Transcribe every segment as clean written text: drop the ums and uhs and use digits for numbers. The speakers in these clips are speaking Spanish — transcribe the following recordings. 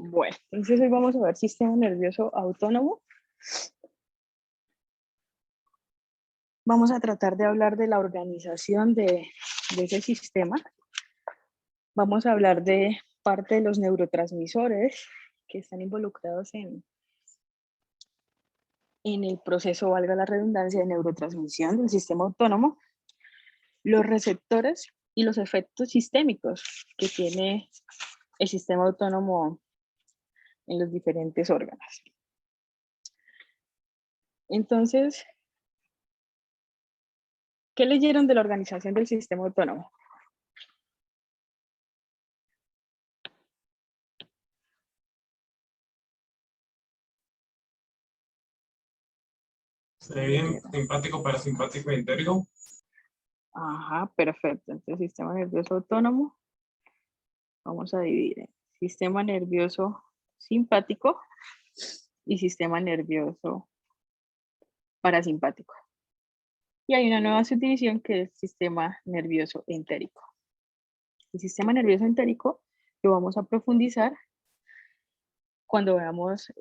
Bueno, entonces hoy vamos a ver sistema nervioso autónomo. Vamos a tratar de hablar de la organización de ese sistema. Vamos a hablar de parte de los neurotransmisores que están involucrados en el proceso, valga la redundancia, de neurotransmisión del sistema autónomo, los receptores y los efectos sistémicos que tiene el sistema autónomo en los diferentes órganos. Entonces, ¿qué leyeron de la organización del sistema autónomo? Simpático, parasimpático y entérico. Ajá, perfecto. Entonces, sistema nervioso autónomo, vamos a dividir en sistema nervioso simpático y sistema nervioso parasimpático. Y hay una nueva subdivisión que es sistema nervioso entérico. El sistema nervioso entérico lo vamos a profundizar cuando veamos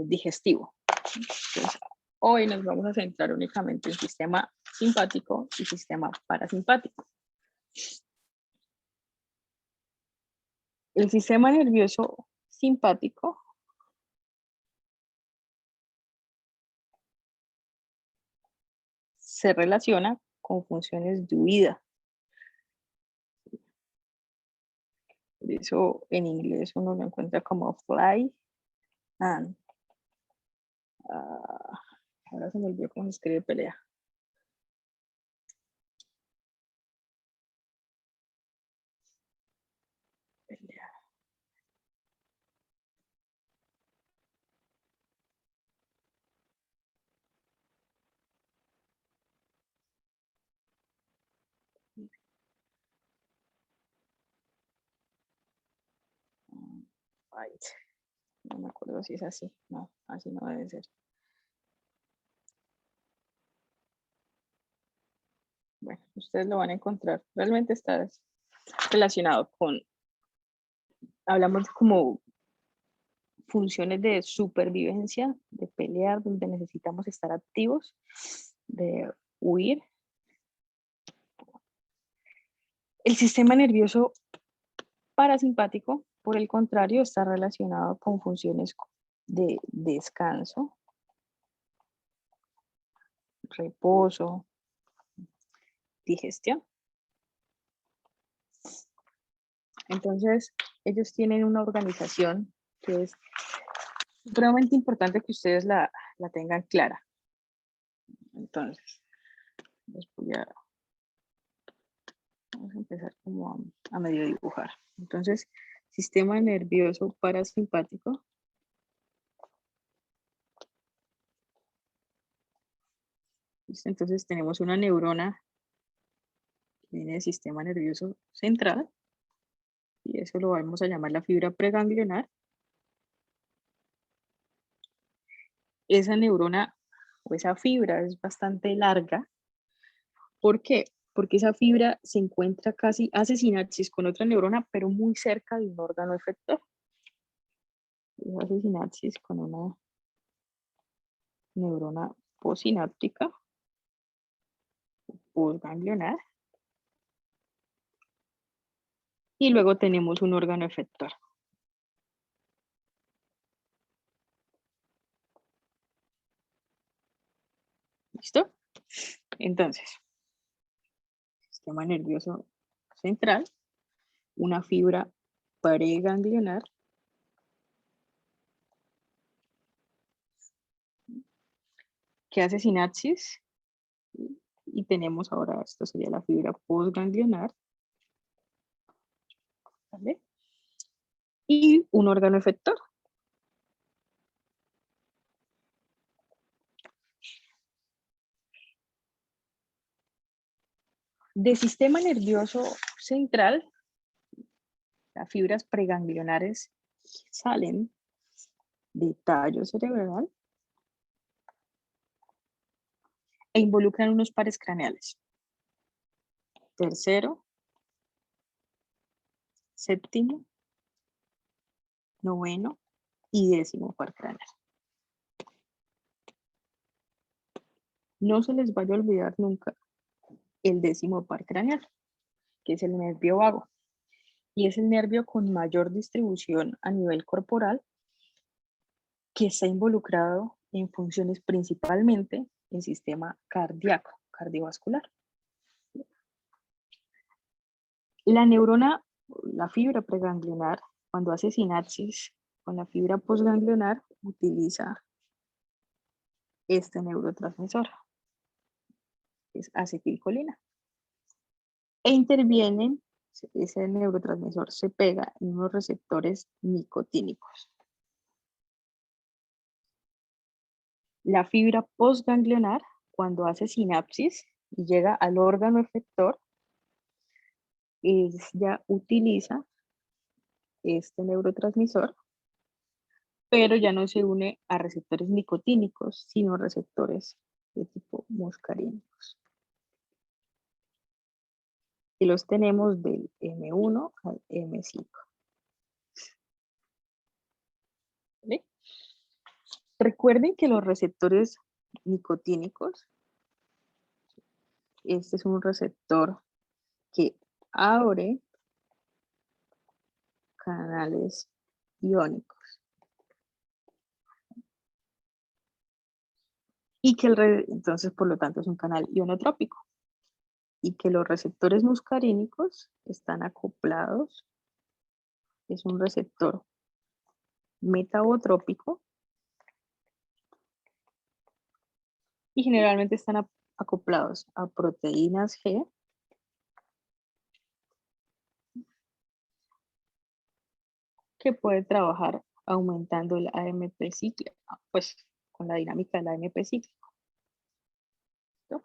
digestivo. Entonces, hoy nos vamos a centrar únicamente en sistema simpático y sistema parasimpático. El sistema nervioso simpático se relaciona con funciones de huida. Por eso en inglés uno lo encuentra como fly and ahora se me olvidó cómo se escribe pelea. Pelea. Fight. No me acuerdo si es así. No, así no debe ser. Bueno, ustedes lo van a encontrar. Realmente está relacionado con, hablamos como funciones de supervivencia, de pelear, donde necesitamos estar activos, de huir. El sistema nervioso parasimpático, por el contrario, está relacionado con funciones de descanso, reposo, digestión. Entonces, ellos tienen una organización que es supremamente importante que ustedes la tengan clara. Entonces, vamos a empezar como a medio dibujar. Entonces, sistema nervioso parasimpático. Entonces tenemos una neurona que viene del sistema nervioso central y eso lo vamos a llamar la fibra preganglionar. Esa neurona o esa fibra es bastante larga. ¿Por qué? Porque esa fibra se encuentra casi, hace sinapsis con otra neurona, pero muy cerca de un órgano efector. Hace sinapsis con una neurona postsináptica, postganglionar. Y luego tenemos un órgano efector. ¿Listo? Entonces, sistema nervioso central, una fibra preganglionar, que hace sinapsis, y tenemos ahora, esto sería la fibra postganglionar, ¿vale? Y un órgano efector. De sistema nervioso central, las fibras preganglionares salen de tallo cerebral e involucran unos pares craneales. Tercero, séptimo, noveno y décimo par craneal. No se les vaya a olvidar nunca el décimo par craneal, que es el nervio vago, y es el nervio con mayor distribución a nivel corporal que está involucrado en funciones principalmente en sistema cardíaco, cardiovascular. La neurona, la fibra preganglionar, cuando hace sinapsis con la fibra postganglionar, utiliza este neurotransmisor, que es acetilcolina. E intervienen, ese neurotransmisor se pega en unos receptores nicotínicos. La fibra postganglionar, cuando hace sinapsis y llega al órgano efector, ya utiliza este neurotransmisor, pero ya no se une a receptores nicotínicos, sino receptores de tipo muscarínicos. Y los tenemos del M1 al M5. ¿Vale? Recuerden que los receptores nicotínicos, este es un receptor que abre canales iónicos. Y que entonces, por lo tanto, es un canal ionotrópico. Y que los receptores muscarínicos están acoplados. Es un receptor metabotrópico. Y generalmente están acoplados a proteínas G que puede trabajar aumentando el AMP cíclico, pues con la dinámica del AMP cíclico. ¿No?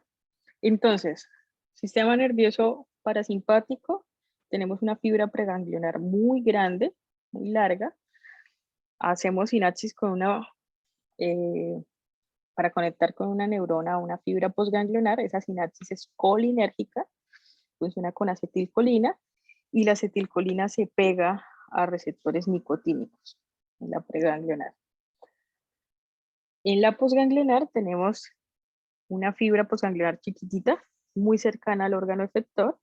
Entonces, sistema nervioso parasimpático, tenemos una fibra preganglionar muy grande, muy larga. Hacemos sinapsis con una, para conectar con una neurona a una fibra postganglionar. Esa sinapsis es colinérgica, funciona con acetilcolina, y la acetilcolina se pega a receptores nicotínicos en la preganglionar. En la postganglionar tenemos una fibra postganglionar chiquitita, muy cercana al órgano efector.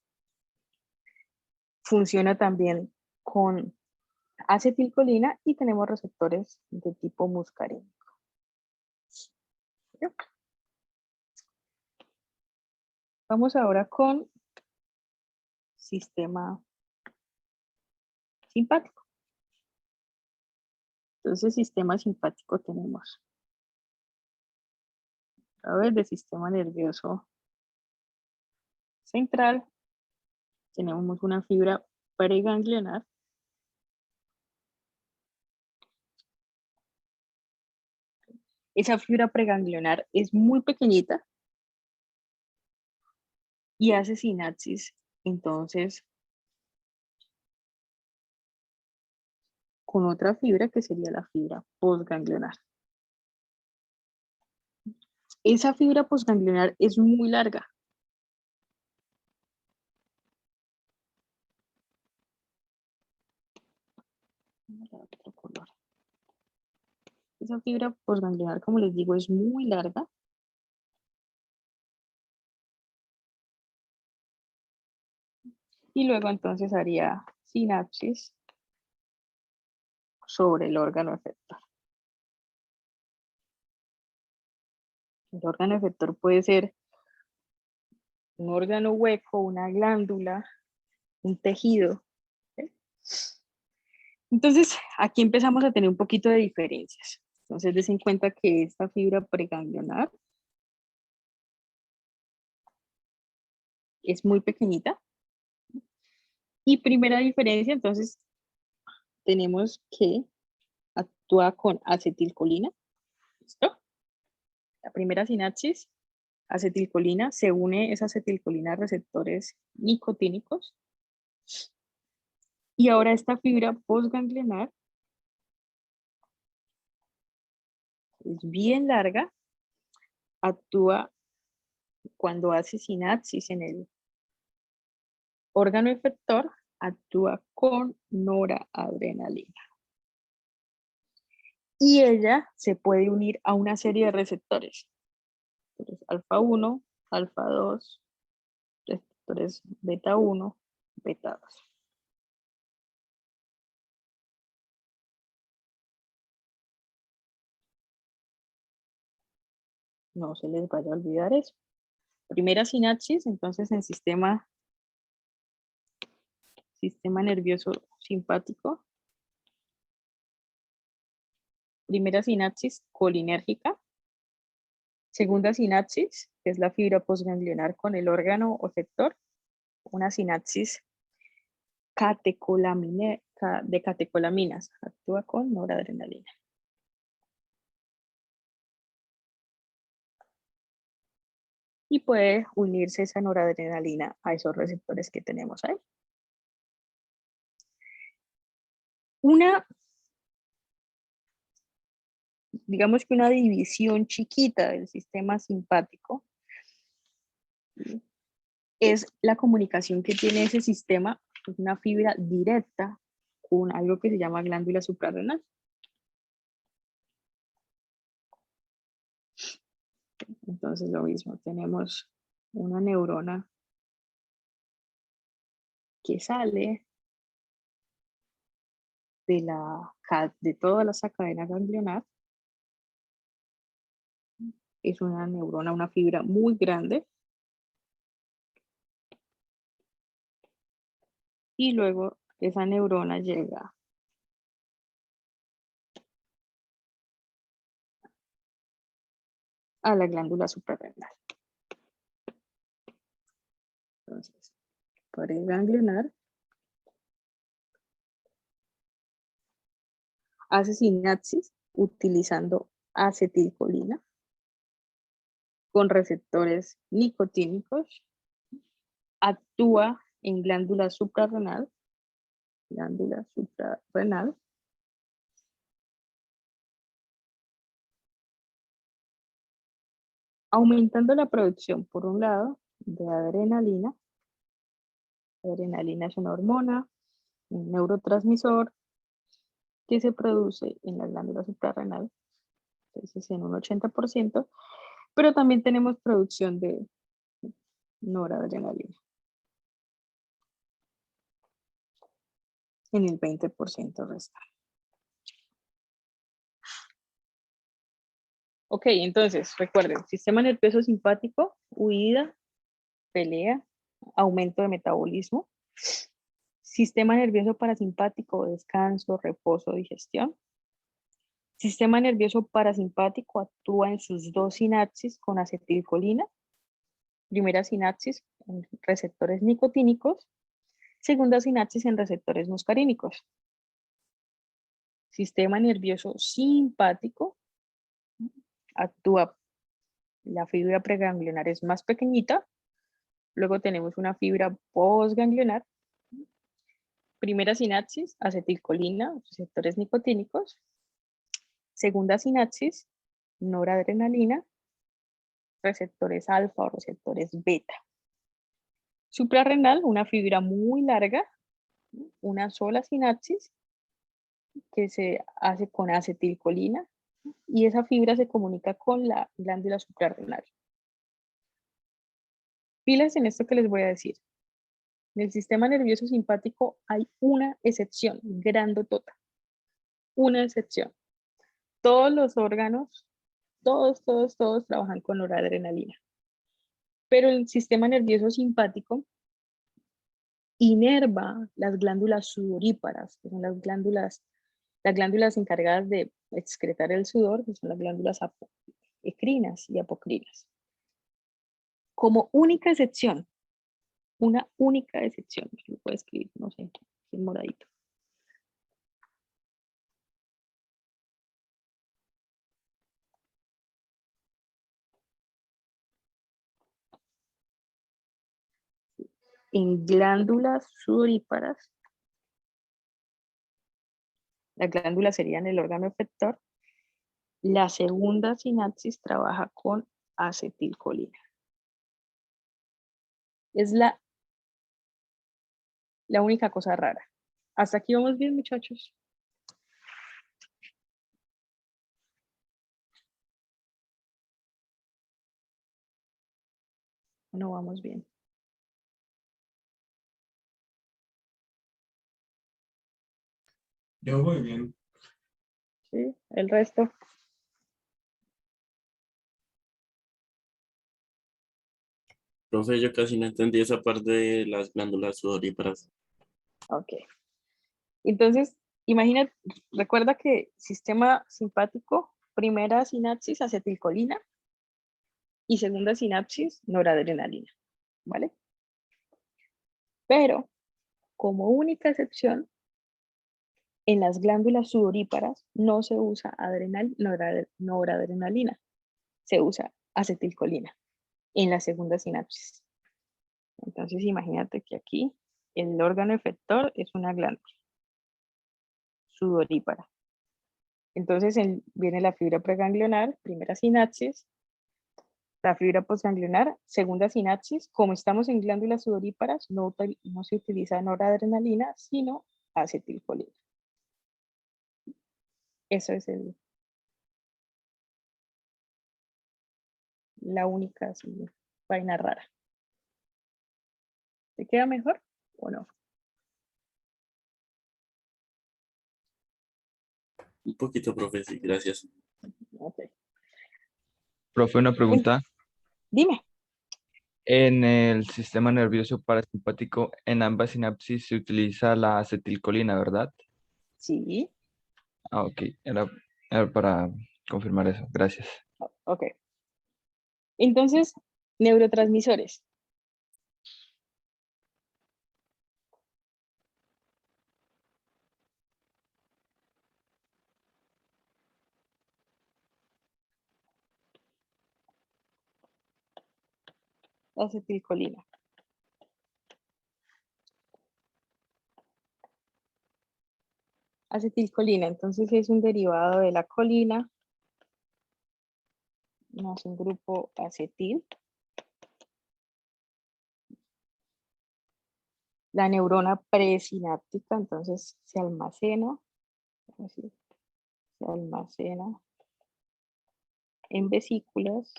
Funciona también con acetilcolina y tenemos receptores de tipo muscarínico. Vamos ahora con sistema simpático. Entonces, sistema simpático tenemos a través del sistema nervioso central, tenemos una fibra preganglionar. Esa fibra preganglionar es muy pequeñita y hace sinapsis, entonces, con otra fibra que sería la fibra postganglionar. Esa fibra postganglionar es muy larga. Otro color. Esa fibra postganglionar, como les digo, es muy larga. Y luego entonces haría sinapsis sobre el órgano efector. El órgano efector puede ser un órgano hueco, una glándula, un tejido. ¿Sí? Entonces, aquí empezamos a tener un poquito de diferencias. Entonces, des en cuenta que esta fibra preganglionar es muy pequeñita. Y primera diferencia, entonces, tenemos que actúa con acetilcolina. ¿Listo? La primera sinapsis, acetilcolina, se une esa acetilcolina a receptores nicotínicos. Y ahora esta fibra postganglionar es bien larga, actúa cuando hace sinapsis en el órgano efector, actúa con noradrenalina. y ella se puede unir a una serie de receptores. Entonces, alfa 1, alfa 2, receptores beta 1, beta 2. No se les vaya a olvidar eso. Primera sinapsis, entonces en sistema nervioso simpático. Primera sinapsis colinérgica. Segunda sinapsis, que es la fibra postganglionar con el órgano o sector. Una sinapsis de catecolaminas. Actúa con noradrenalina. Y puede unirse esa noradrenalina a esos receptores que tenemos ahí. Digamos que una división chiquita del sistema simpático es la comunicación que tiene ese sistema, es una fibra directa con algo que se llama glándula suprarrenal. Entonces lo mismo, tenemos una neurona que sale de toda esa cadena ganglionar. Es una neurona, una fibra muy grande. Y luego esa neurona llega a la glándula suprarrenal. Entonces, pared ganglionar hace sinapsis utilizando acetilcolina con receptores nicotínicos, actúa en glándula suprarrenal, aumentando la producción, por un lado, de adrenalina. La adrenalina es una hormona, un neurotransmisor que se produce en la glándula suprarrenal, entonces en un 80%, pero también tenemos producción de noradrenalina en el 20% restante. Ok, entonces recuerden, sistema nervioso simpático, huida, pelea, aumento de metabolismo. Sistema nervioso parasimpático, descanso, reposo, digestión. Sistema nervioso parasimpático actúa en sus dos sinapsis con acetilcolina. Primera sinapsis en receptores nicotínicos. Segunda sinapsis en receptores muscarínicos. Sistema nervioso simpático actúa, la fibra preganglionar es más pequeñita. Luego tenemos una fibra postganglionar. Primera sinapsis, acetilcolina, receptores nicotínicos. Segunda sinapsis, noradrenalina, receptores alfa o receptores beta. Suprarrenal, una fibra muy larga, una sola sinapsis que se hace con acetilcolina y esa fibra se comunica con la glándula suprarrenal. Pilas en esto que les voy a decir. En el sistema nervioso simpático hay una excepción, grandotota. Una excepción. Todos los órganos, todos trabajan con noradrenalina. Pero el sistema nervioso simpático inerva las glándulas sudoríparas, que son las glándulas encargadas de excretar el sudor, que son las glándulas ecrinas y apocrinas. Como única excepción, una única excepción, lo puedo escribir, no sé, en moradito. En glándulas sudoríparas, las glándulas serían el órgano efector, la segunda sinapsis trabaja con acetilcolina. Es la única cosa rara. Hasta aquí vamos bien, muchachos. No vamos bien. Yo voy bien. ¿Sí? El resto. Profe, yo casi no entendí esa parte de las glándulas sudoríparas. Ok. Entonces, imagina, recuerda que sistema simpático, primera sinapsis acetilcolina y segunda sinapsis noradrenalina, ¿vale? Pero como única excepción, en las glándulas sudoríparas no se usa noradrenalina, se usa acetilcolina en la segunda sinapsis. Entonces, imagínate que aquí el órgano efector es una glándula sudorípara. Entonces viene la fibra preganglionar, primera sinapsis, la fibra postganglionar, segunda sinapsis. Como estamos en glándulas sudoríparas, no se utiliza noradrenalina, sino acetilcolina. Eso es la única vaina rara. ¿Te queda mejor o no? Un poquito, profe, sí, gracias. Okay. Profe, una pregunta. Dime. En el sistema nervioso parasimpático, en ambas sinapsis se utiliza la acetilcolina, ¿verdad? Sí. Ah, ok. Era para confirmar eso. Gracias. Ok. Entonces, neurotransmisores. Acetilcolina. Acetilcolina, entonces es un derivado de la colina, más un grupo acetil. La neurona presináptica, entonces se almacena, así, se almacena en vesículas.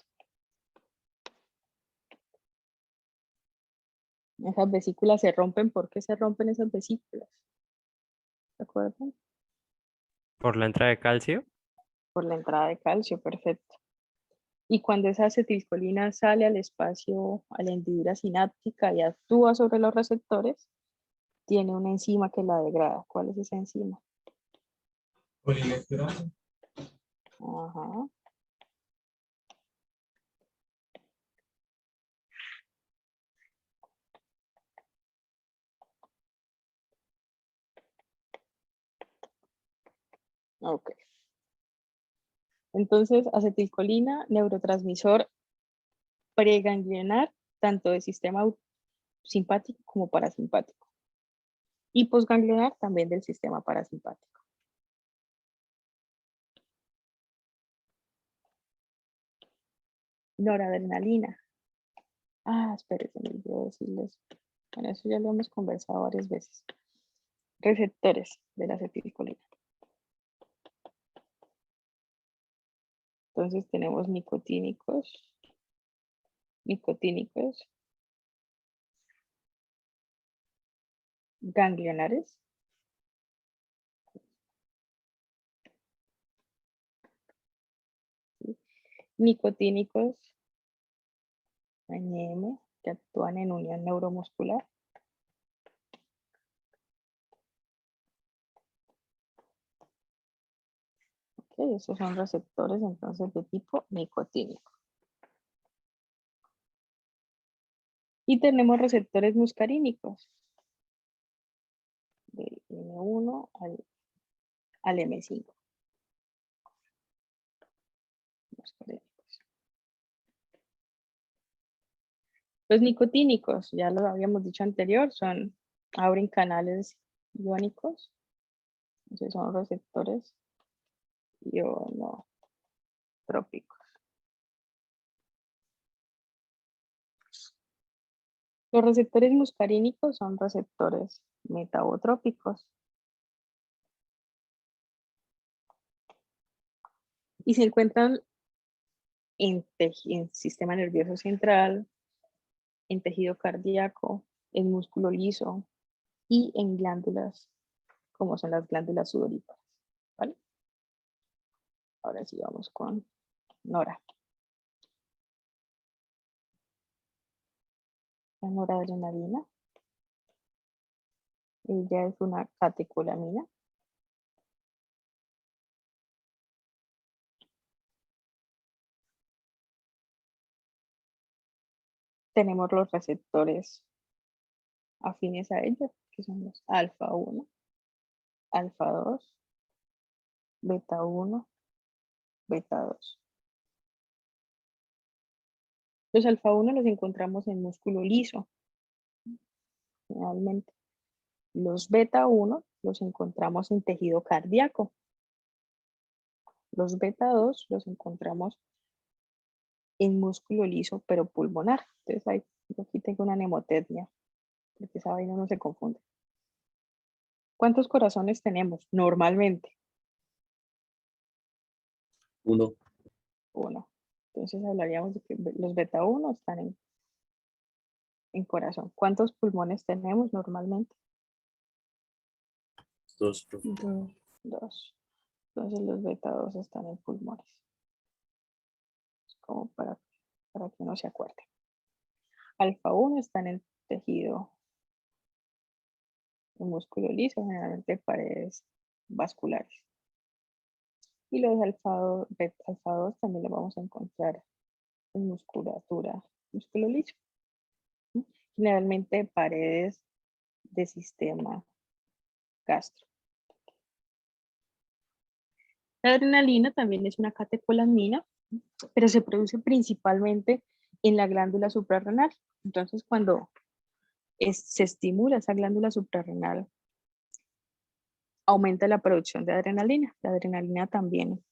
Esas vesículas se rompen. ¿Por qué se rompen esas vesículas? ¿Se acuerdan? Por la entrada de calcio. Por la entrada de calcio, perfecto. Y cuando esa acetilcolina sale al espacio, a la hendidura sináptica y actúa sobre los receptores, tiene una enzima que la degrada. ¿Cuál es esa enzima? Polinesterasa. Ajá. Ok. Entonces, acetilcolina, neurotransmisor preganglionar, tanto del sistema simpático como parasimpático. Y posganglionar también del sistema parasimpático. Noradrenalina. Espérenme, me olvidé decirles. Bueno, eso ya lo hemos conversado varias veces. Receptores de la acetilcolina. Entonces tenemos nicotínicos, ganglionares, ¿sí? Nicotínicos NM, que actúan en unión neuromuscular. Okay, esos son receptores entonces de tipo nicotínico. Y tenemos receptores muscarínicos, del M1 al M5. Muscarínicos. Los nicotínicos, ya lo habíamos dicho anterior, abren canales iónicos, entonces son receptores ionotrópicos. Los receptores muscarínicos son receptores metabotrópicos y se encuentran en sistema nervioso central, en tejido cardíaco, en músculo liso y en glándulas, como son las glándulas sudoríparas, ¿vale? Ahora sí vamos con Nora. La noradrenalina. Ella es una catecolamina. Tenemos los receptores afines a ella, que son los alfa 1, alfa 2, beta 1, beta 2. Los alfa 1 los encontramos en músculo liso, generalmente. Los beta 1 los encontramos en tejido cardíaco. Los beta 2 los encontramos en músculo liso, pero pulmonar. Entonces ahí, aquí tengo una mnemotecnia, porque esa vaina no se confunde. ¿Cuántos corazones tenemos normalmente? 1, 1. Entonces hablaríamos de que los beta 1 están en corazón. ¿Cuántos pulmones tenemos normalmente? 2, 2. Entonces los beta 2 están en pulmones. Es como para que uno se acuerde. Alfa 1 está en el tejido, el músculo liso, generalmente paredes vasculares. Y los alfa 2 también los vamos a encontrar en musculatura, músculo liso. Generalmente paredes de sistema gastro. La adrenalina también es una catecolamina, pero se produce principalmente en la glándula suprarrenal. Entonces, cuando se estimula esa glándula suprarrenal, aumenta la producción de adrenalina. La adrenalina también,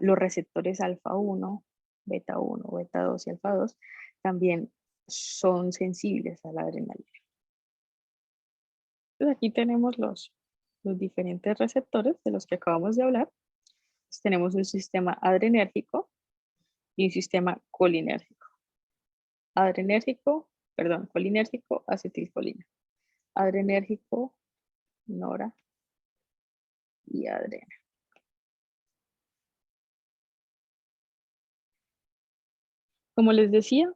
los receptores alfa 1, beta 2 y alfa 2 también son sensibles a la adrenalina. Entonces, aquí tenemos los diferentes receptores de los que acabamos de hablar. Entonces, tenemos un sistema adrenérgico y un sistema colinérgico. Colinérgico, acetilcolina. Adrenérgico, nora y adrena. Como les decía,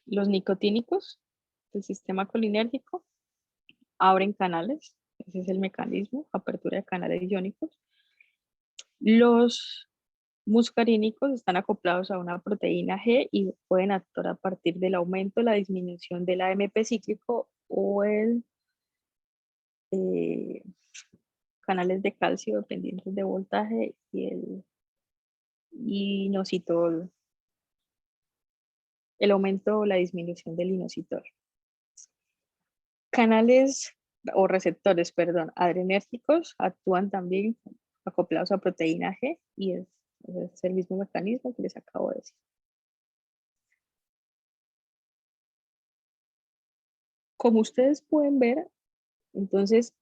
los nicotínicos del sistema colinérgico abren canales. Ese es el mecanismo, apertura de canales iónicos. Los muscarínicos están acoplados a una proteína G y pueden actuar a partir del aumento o la disminución del AMP cíclico o el canales de calcio dependientes de voltaje y el inositol, el aumento o la disminución del inositol. Canales o receptores, adrenérgicos actúan también acoplados a proteína G y es el mismo mecanismo que les acabo de decir. Como ustedes pueden ver, entonces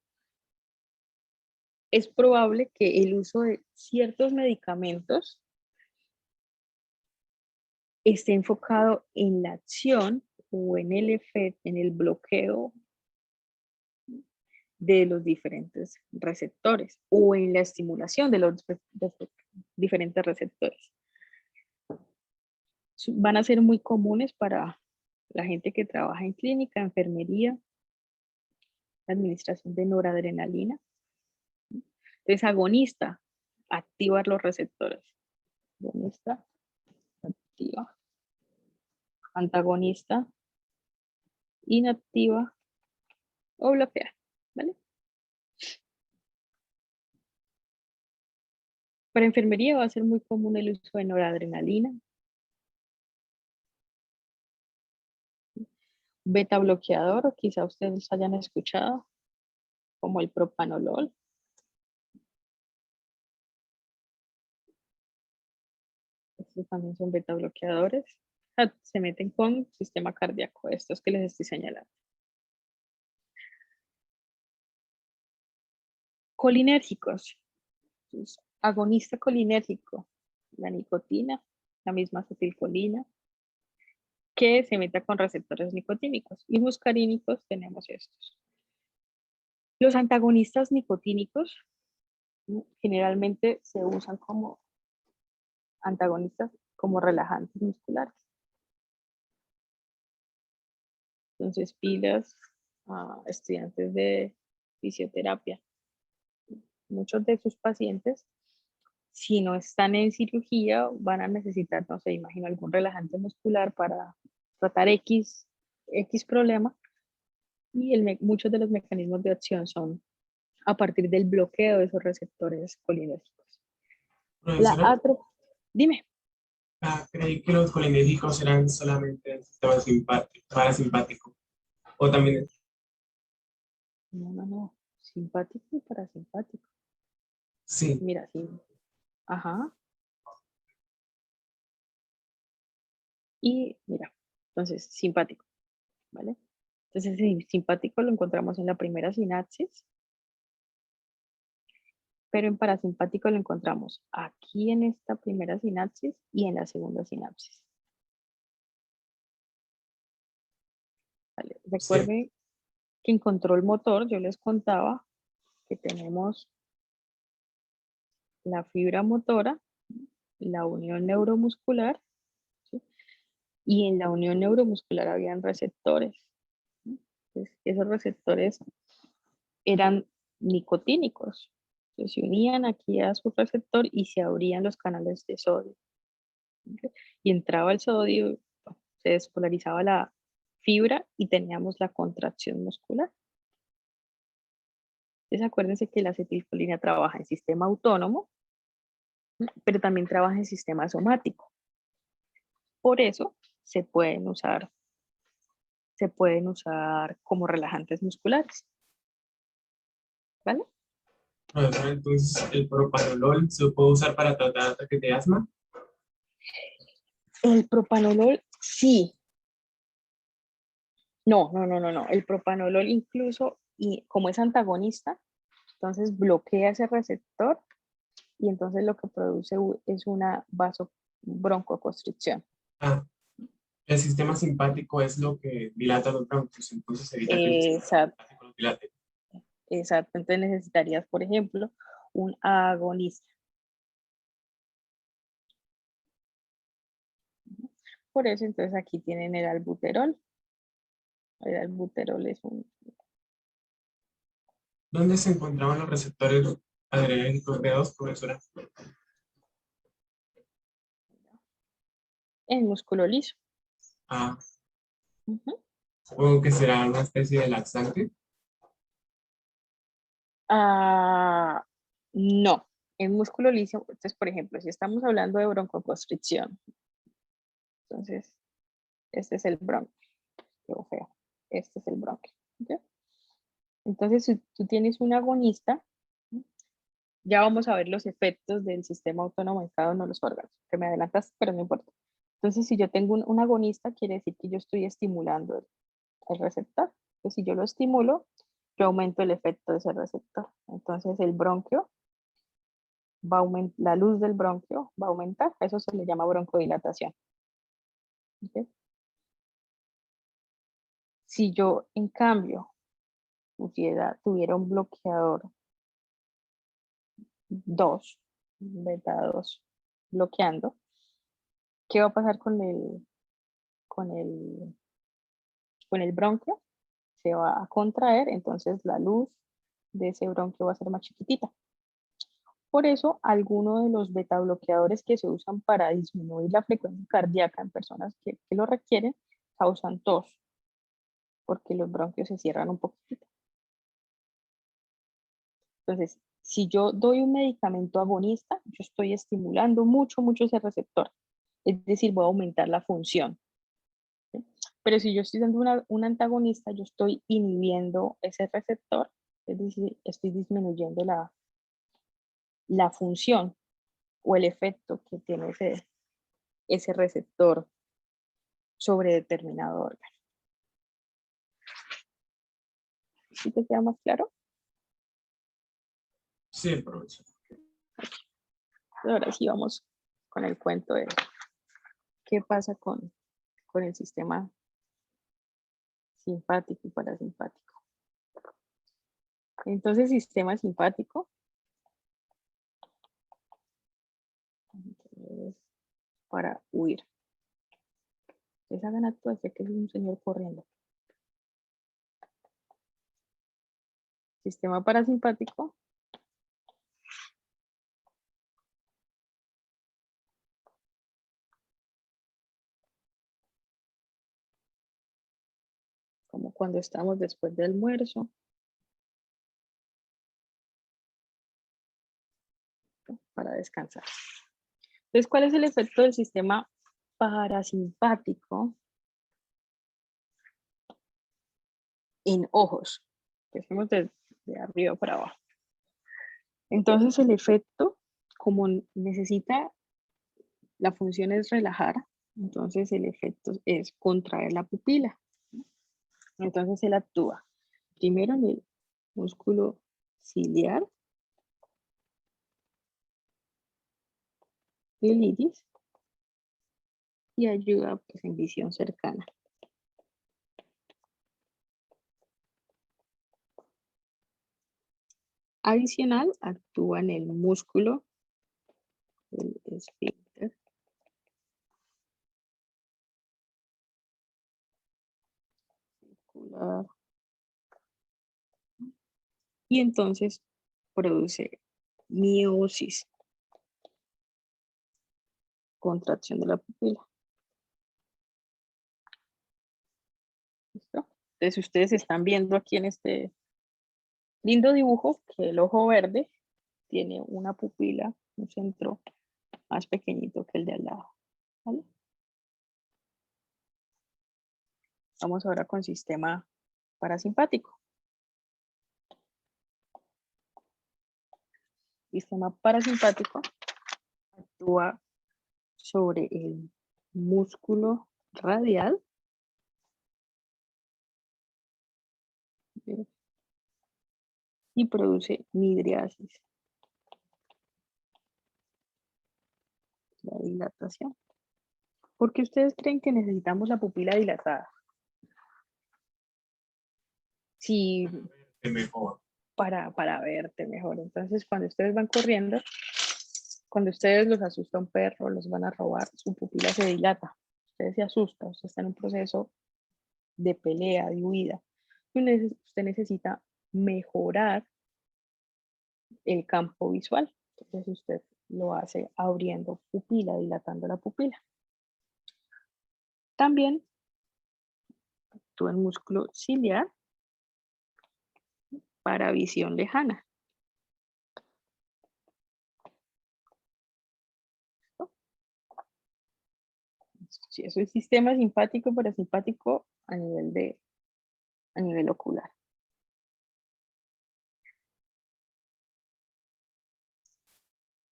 es probable que el uso de ciertos medicamentos esté enfocado en la acción o en el efecto, en el bloqueo de los diferentes receptores o en la estimulación de los diferentes receptores. Van a ser muy comunes para la gente que trabaja en clínica, enfermería, administración de noradrenalina. Entonces, agonista, activar los receptores. Agonista, activa. Antagonista, inactiva o bloquea, ¿vale? Para enfermería va a ser muy común el uso de noradrenalina, beta bloqueador, quizá ustedes hayan escuchado, como el propanolol. Estos también son beta bloqueadores. Se meten con sistema cardíaco, estos que les estoy señalando. Colinérgicos. Entonces, agonista colinérgico, la nicotina, la misma acetilcolina. que se meta con receptores nicotínicos. Y muscarínicos tenemos estos. Los antagonistas nicotínicos generalmente se usan como antagonistas, como relajantes musculares. Entonces, pilas a estudiantes de fisioterapia. Muchos de sus pacientes, si no están en cirugía, van a necesitar, no sé, imagino algún relajante muscular para tratar X problema. Y muchos de los mecanismos de acción son a partir del bloqueo de esos receptores colinérgicos. Profesora, Dime. creí que los colinérgicos eran solamente el sistema parasimpático. O también, No. Simpático y parasimpático. sí, Mira, sí. Ajá. Y mira, entonces, simpático, ¿vale? Entonces, el simpático lo encontramos en la primera sinapsis, pero en parasimpático lo encontramos aquí en esta primera sinapsis y en la segunda sinapsis. ¿Vale? Recuerden que en control motor yo les contaba que tenemos la fibra motora, la unión neuromuscular, ¿sí? Y en la unión neuromuscular habían receptores. Entonces, esos receptores eran nicotínicos. Entonces, se unían aquí a su receptor y se abrían los canales de sodio. ¿Okay? Y entraba el sodio, se despolarizaba la fibra y teníamos la contracción muscular. Entonces, acuérdense que la acetilcolina trabaja en sistema autónomo, pero también trabaja en sistema somático. Por eso se pueden usar como relajantes musculares. ¿Vale? profesora, entonces el propanolol se puede usar para tratar ataques de asma. El propanolol, sí. No. El propanolol incluso, y como es antagonista, entonces bloquea ese receptor y entonces lo que produce es una broncoconstricción. Ah, el sistema simpático es lo que dilata los bronquios, entonces evita que el sistema Exacto, simpático los dilate. exacto. Entonces necesitarías, por ejemplo, un agonista. Por eso, entonces aquí tienen el albuterol. El albuterol es ¿Dónde se encontraban los receptores adrenérgicos B2, profesora? el músculo liso. Ah, Ujú. supongo que será una especie de laxante. Ah, no, el músculo liso, entonces, por ejemplo, si estamos hablando de broncoconstricción, entonces, este es el bronquio, quedó feo, este es el bronquio. ¿Ok? Entonces, si tú tienes un agonista, ya vamos a ver los efectos del sistema autónomo en cada uno de los órganos, que me adelantas, pero no importa. Entonces, si yo tengo un agonista, quiere decir que yo estoy estimulando el receptor. Entonces, si yo lo estimulo, yo aumento el efecto de ese receptor. Entonces, el bronquio va a aumentar, la luz del bronquio va a aumentar, a eso se le llama broncodilatación. ¿Okay? Si yo, en cambio, tuviera un bloqueador 2, beta 2, bloqueando, ¿qué va a pasar con el bronquio? Se va a contraer, entonces la luz de ese bronquio va a ser más chiquitita. Por eso, algunos de los beta bloqueadores que se usan para disminuir la frecuencia cardíaca en personas que lo requieren, causan tos, porque los bronquios se cierran un poquito. Entonces, si yo doy un medicamento agonista, yo estoy estimulando mucho ese receptor. Es decir, voy a aumentar la función. ¿Sí? Pero si yo estoy dando un antagonista, yo estoy inhibiendo ese receptor, es decir, estoy disminuyendo la función o el efecto que tiene ese receptor sobre determinado órgano. ¿Sí te queda más claro? Sí, profesor. Ahora sí vamos con el cuento de qué pasa con con el sistema simpático y parasimpático. Entonces, sistema simpático. Entonces, para huir. Ustedes hagan acto de fe que es un señor corriendo. Sistema parasimpático. Como cuando estamos después del almuerzo. Para descansar. Entonces, ¿cuál es el efecto del sistema parasimpático en ojos? Empecemos de arriba para abajo. Entonces, el efecto, como necesita, la función es relajar, entonces el efecto es contraer la pupila. Entonces, él actúa primero en el músculo ciliar del iris y ayuda pues, en visión cercana. Adicional, actúa en el músculo del esfínter circular y entonces produce miosis, contracción de la pupila. ¿Listo? Entonces ustedes están viendo aquí en este lindo dibujo que el ojo verde tiene una pupila, un centro más pequeñito que el de al lado. ¿Vale? Vamos ahora con sistema parasimpático. Sistema parasimpático actúa sobre el músculo radial y produce midriasis, la dilatación. ¿Por qué ustedes creen que necesitamos la pupila dilatada? Sí, Mejor. para verte mejor. Entonces, cuando ustedes van corriendo, cuando ustedes los asusta un perro, los van a robar, su pupila se dilata. Ustedes se asustan, usted está en un proceso de pelea, de huida. Usted necesita mejorar el campo visual. Entonces usted lo hace abriendo pupila, dilatando la pupila. También actúa el músculo ciliar para visión lejana. Sí, eso es sistema simpático, parasimpático a nivel ocular.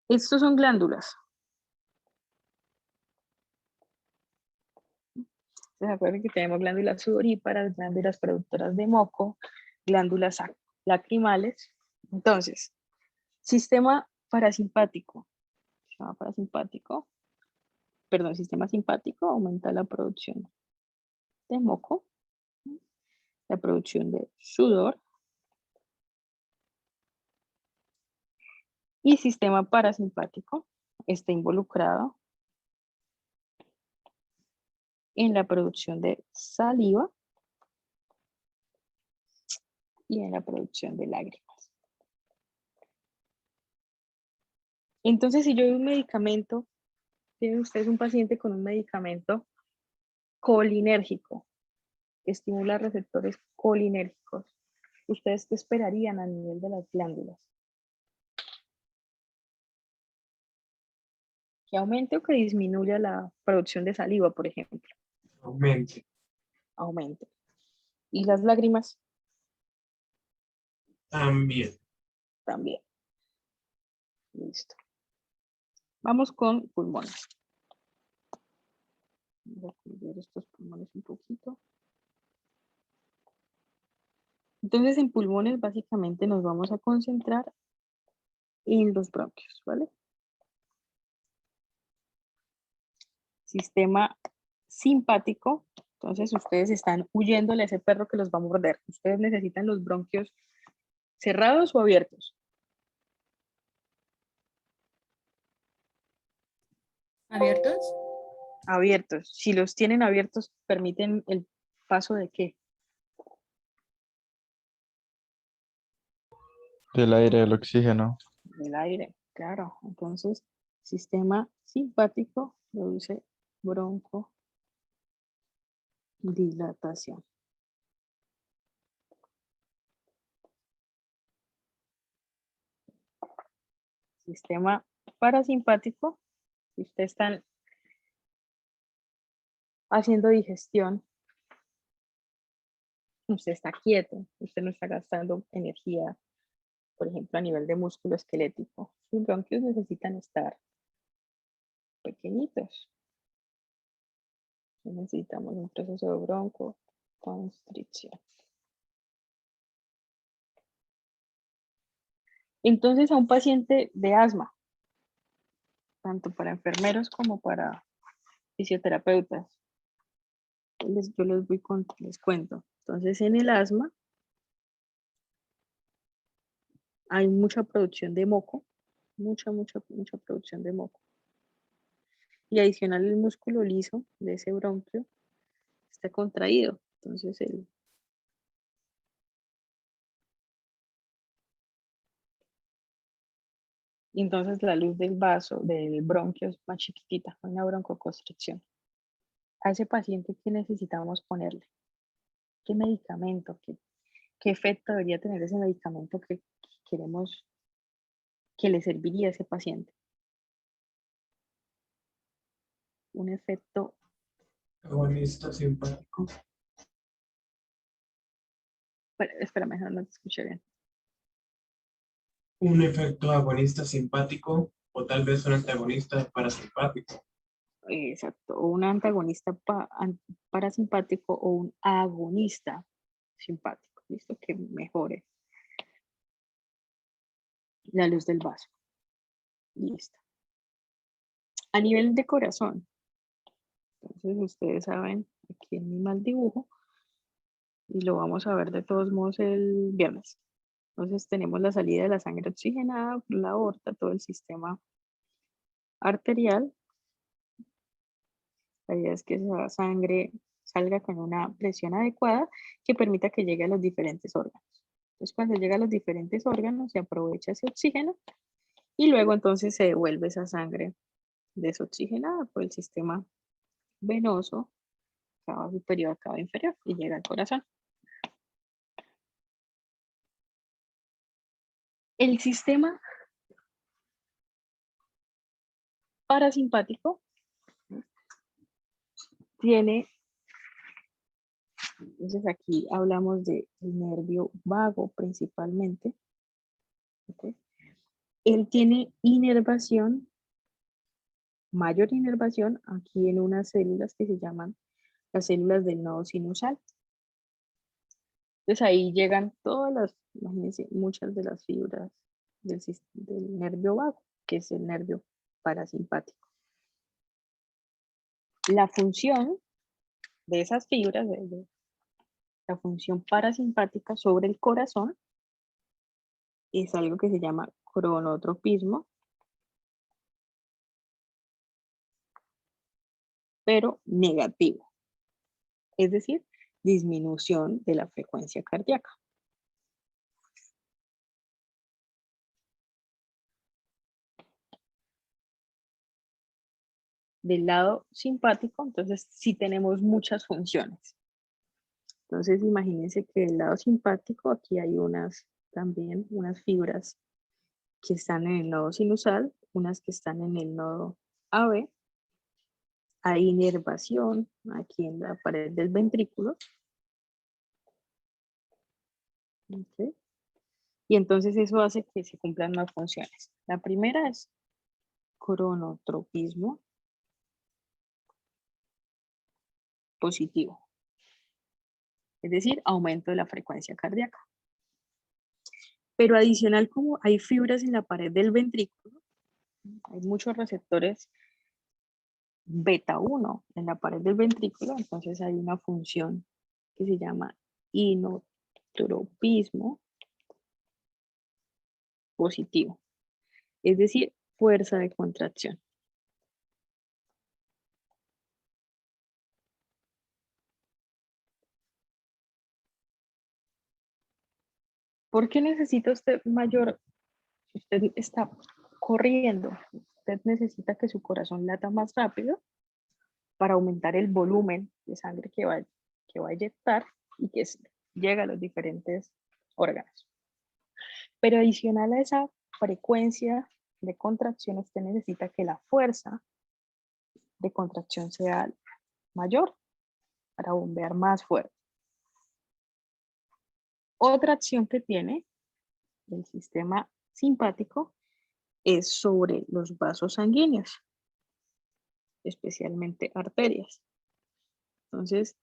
Estos son glándulas. ¿Se acuerdan que tenemos glándulas sudoríparas, glándulas productoras de moco, glándulas lacrimales? Entonces, sistema parasimpático. Sistema simpático aumenta la producción de moco, la producción de sudor, y sistema parasimpático está involucrado en la producción de saliva y en la producción de lágrimas. Entonces, si yo doy un medicamento, tienen ustedes un paciente con un medicamento colinérgico, que estimula receptores colinérgicos, ¿ustedes qué esperarían a nivel de las glándulas? ¿Que aumente o que disminuya la producción de saliva, por ejemplo? Aumente. Aumente. ¿Y las lágrimas? También. También. Listo. Vamos con pulmones. Voy a cubrir estos pulmones un poquito. Entonces, en pulmones básicamente nos vamos a concentrar en los bronquios, ¿vale? Sistema simpático, entonces ustedes están huyéndole a ese perro que los va a morder. Ustedes necesitan los bronquios cerrados o abiertos. ¿Abiertos? Abiertos. Si los tienen abiertos, permiten el paso de qué? Del aire, del oxígeno. Del aire, claro. Entonces, sistema simpático produce broncodilatación. Sistema parasimpático, si ustedes están haciendo digestión, usted está quieto, usted no está gastando energía, por ejemplo, a nivel de músculo esquelético. Sus bronquios necesitan estar pequeñitos. Necesitamos un proceso de broncoconstricción. Entonces, a un paciente de asma, tanto para enfermeros como para fisioterapeutas, yo les cuento. Entonces, en el asma hay mucha producción de moco, mucha producción de moco. Y adicional el músculo liso de ese bronquio está contraído. Entonces, entonces la luz del vaso, del bronquio es más chiquitita, una broncoconstricción. A ese paciente, ¿qué necesitamos ponerle? ¿Qué medicamento? ¿Qué efecto debería tener ese medicamento que queremos que le serviría a ese paciente? Un efecto. Agonista simpático. Espera, mejor no te escuché bien. Un efecto agonista simpático o tal vez un antagonista parasimpático. Exacto, o un antagonista parasimpático o un agonista simpático. ¿Listo? Que mejore la luz del vaso. Listo. A nivel de corazón, entonces ustedes saben, aquí en mi mal dibujo, y lo vamos a ver de todos modos el viernes. Entonces tenemos la salida de la sangre oxigenada por la aorta, todo el sistema arterial. La idea es que esa sangre salga con una presión adecuada que permita que llegue a los diferentes órganos. Entonces cuando llega a los diferentes órganos se aprovecha ese oxígeno y luego entonces se devuelve esa sangre desoxigenada por el sistema venoso, cava superior, cava inferior, y llega al corazón. El sistema parasimpático tiene, entonces aquí hablamos del nervio vago principalmente. ¿Okay? Él tiene inervación, mayor inervación aquí en unas células que se llaman las células del nodo sinusal. Entonces ahí llegan todas las, imagínense, muchas de las fibras del nervio vago, que es el nervio parasimpático. La función de esas fibras, la función parasimpática sobre el corazón, es algo que se llama cronotropismo, pero negativo. Es decir, disminución de la frecuencia cardíaca. Del lado simpático, entonces sí tenemos muchas funciones. Entonces imagínense que del lado simpático aquí hay también unas fibras que están en el nodo sinusal, unas que están en el nodo AB. Hay inervación aquí en la pared del ventrículo. ¿Okay? Y entonces eso hace que se cumplan más funciones. La primera es cronotropismo positivo, es decir, aumento de la frecuencia cardíaca. Pero adicional, como hay fibras en la pared del ventrículo, hay muchos receptores beta 1 en la pared del ventrículo, entonces hay una función que se llama inotropismo positivo, es decir, fuerza de contracción. ¿Por qué necesita usted mayor? Si usted está corriendo, usted necesita que su corazón lata más rápido para aumentar el volumen de sangre que va a inyectar y que llega a los diferentes órganos. Pero adicional a esa frecuencia de contracción, usted necesita que la fuerza de contracción sea mayor para bombear más fuerte. Otra acción que tiene el sistema simpático es sobre los vasos sanguíneos, especialmente arterias. Entonces,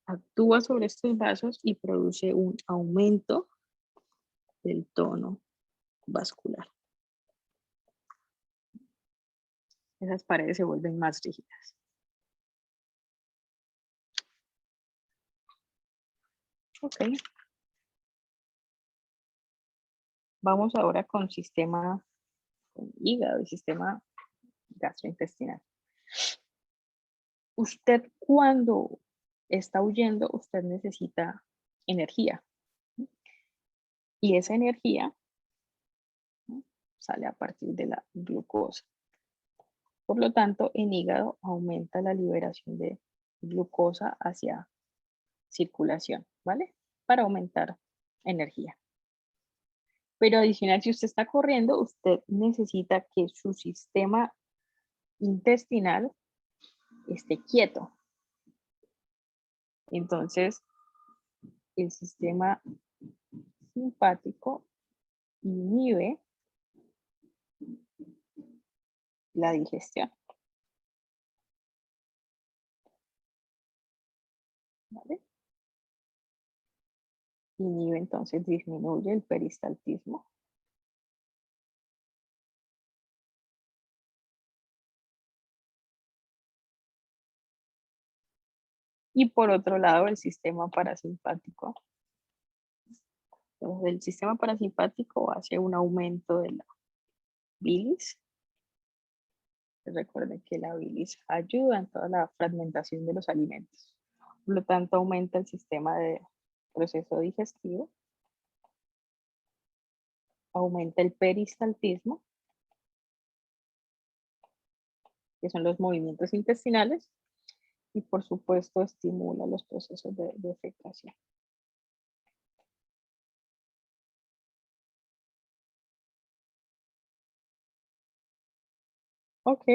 actúa sobre estos vasos y produce un aumento del tono vascular. Esas paredes se vuelven más rígidas. Ok. Vamos ahora con hígado y sistema gastrointestinal. Usted cuando está huyendo, usted necesita energía. Y esa energía, ¿no?, sale a partir de la glucosa. Por lo tanto, en hígado aumenta la liberación de glucosa hacia circulación, ¿vale? Para aumentar energía. Pero adicional, si usted está corriendo, usted necesita que su sistema intestinal esté quieto. Entonces, el sistema simpático inhibe la digestión. ¿Vale? Inhibe, entonces disminuye el peristaltismo. Y por otro lado, el sistema parasimpático. Entonces, el sistema parasimpático hace un aumento de la bilis. Recuerden que la bilis ayuda en toda la fragmentación de los alimentos. Por lo tanto, aumenta el sistema de proceso digestivo. Aumenta el peristaltismo, que son los movimientos intestinales. Y por supuesto, estimula los procesos de defecación. Ok,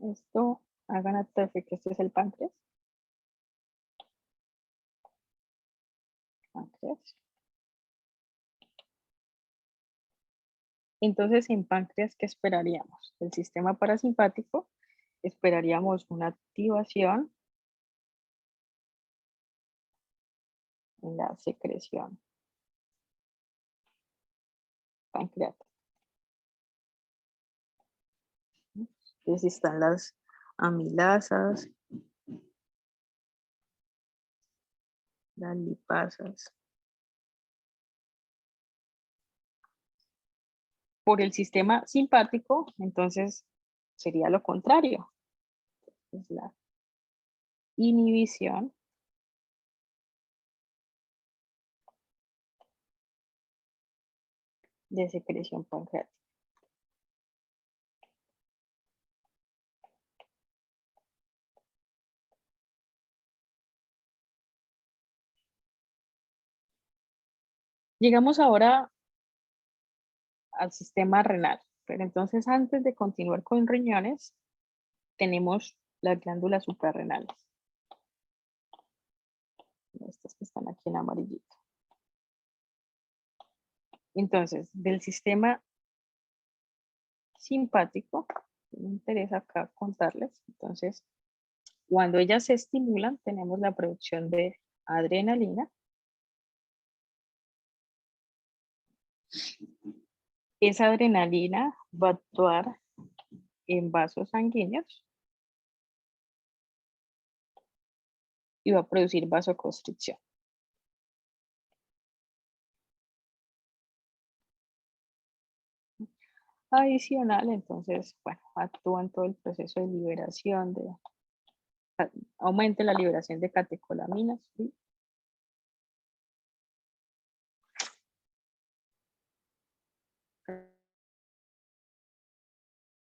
esto hagan acto de fe que este es el páncreas. Páncreas. Entonces, en páncreas, ¿qué esperaríamos? El sistema parasimpático, esperaríamos una activación en la secreción pancreática. Entonces están las amilasas, las lipasas. Por el sistema simpático, entonces sería lo contrario. Es la inhibición de secreción pancreática. Llegamos ahora al sistema renal, pero entonces antes de continuar con riñones, tenemos las glándulas suprarrenales. Estas que están aquí en amarillito. Entonces, del sistema simpático, me interesa acá contarles. Entonces, cuando ellas se estimulan, tenemos la producción de adrenalina. Esa adrenalina va a actuar en vasos sanguíneos y va a producir vasoconstricción. Adicional, entonces, bueno, actúa en todo el proceso de liberación, aumenta la liberación de catecolaminas, ¿sí?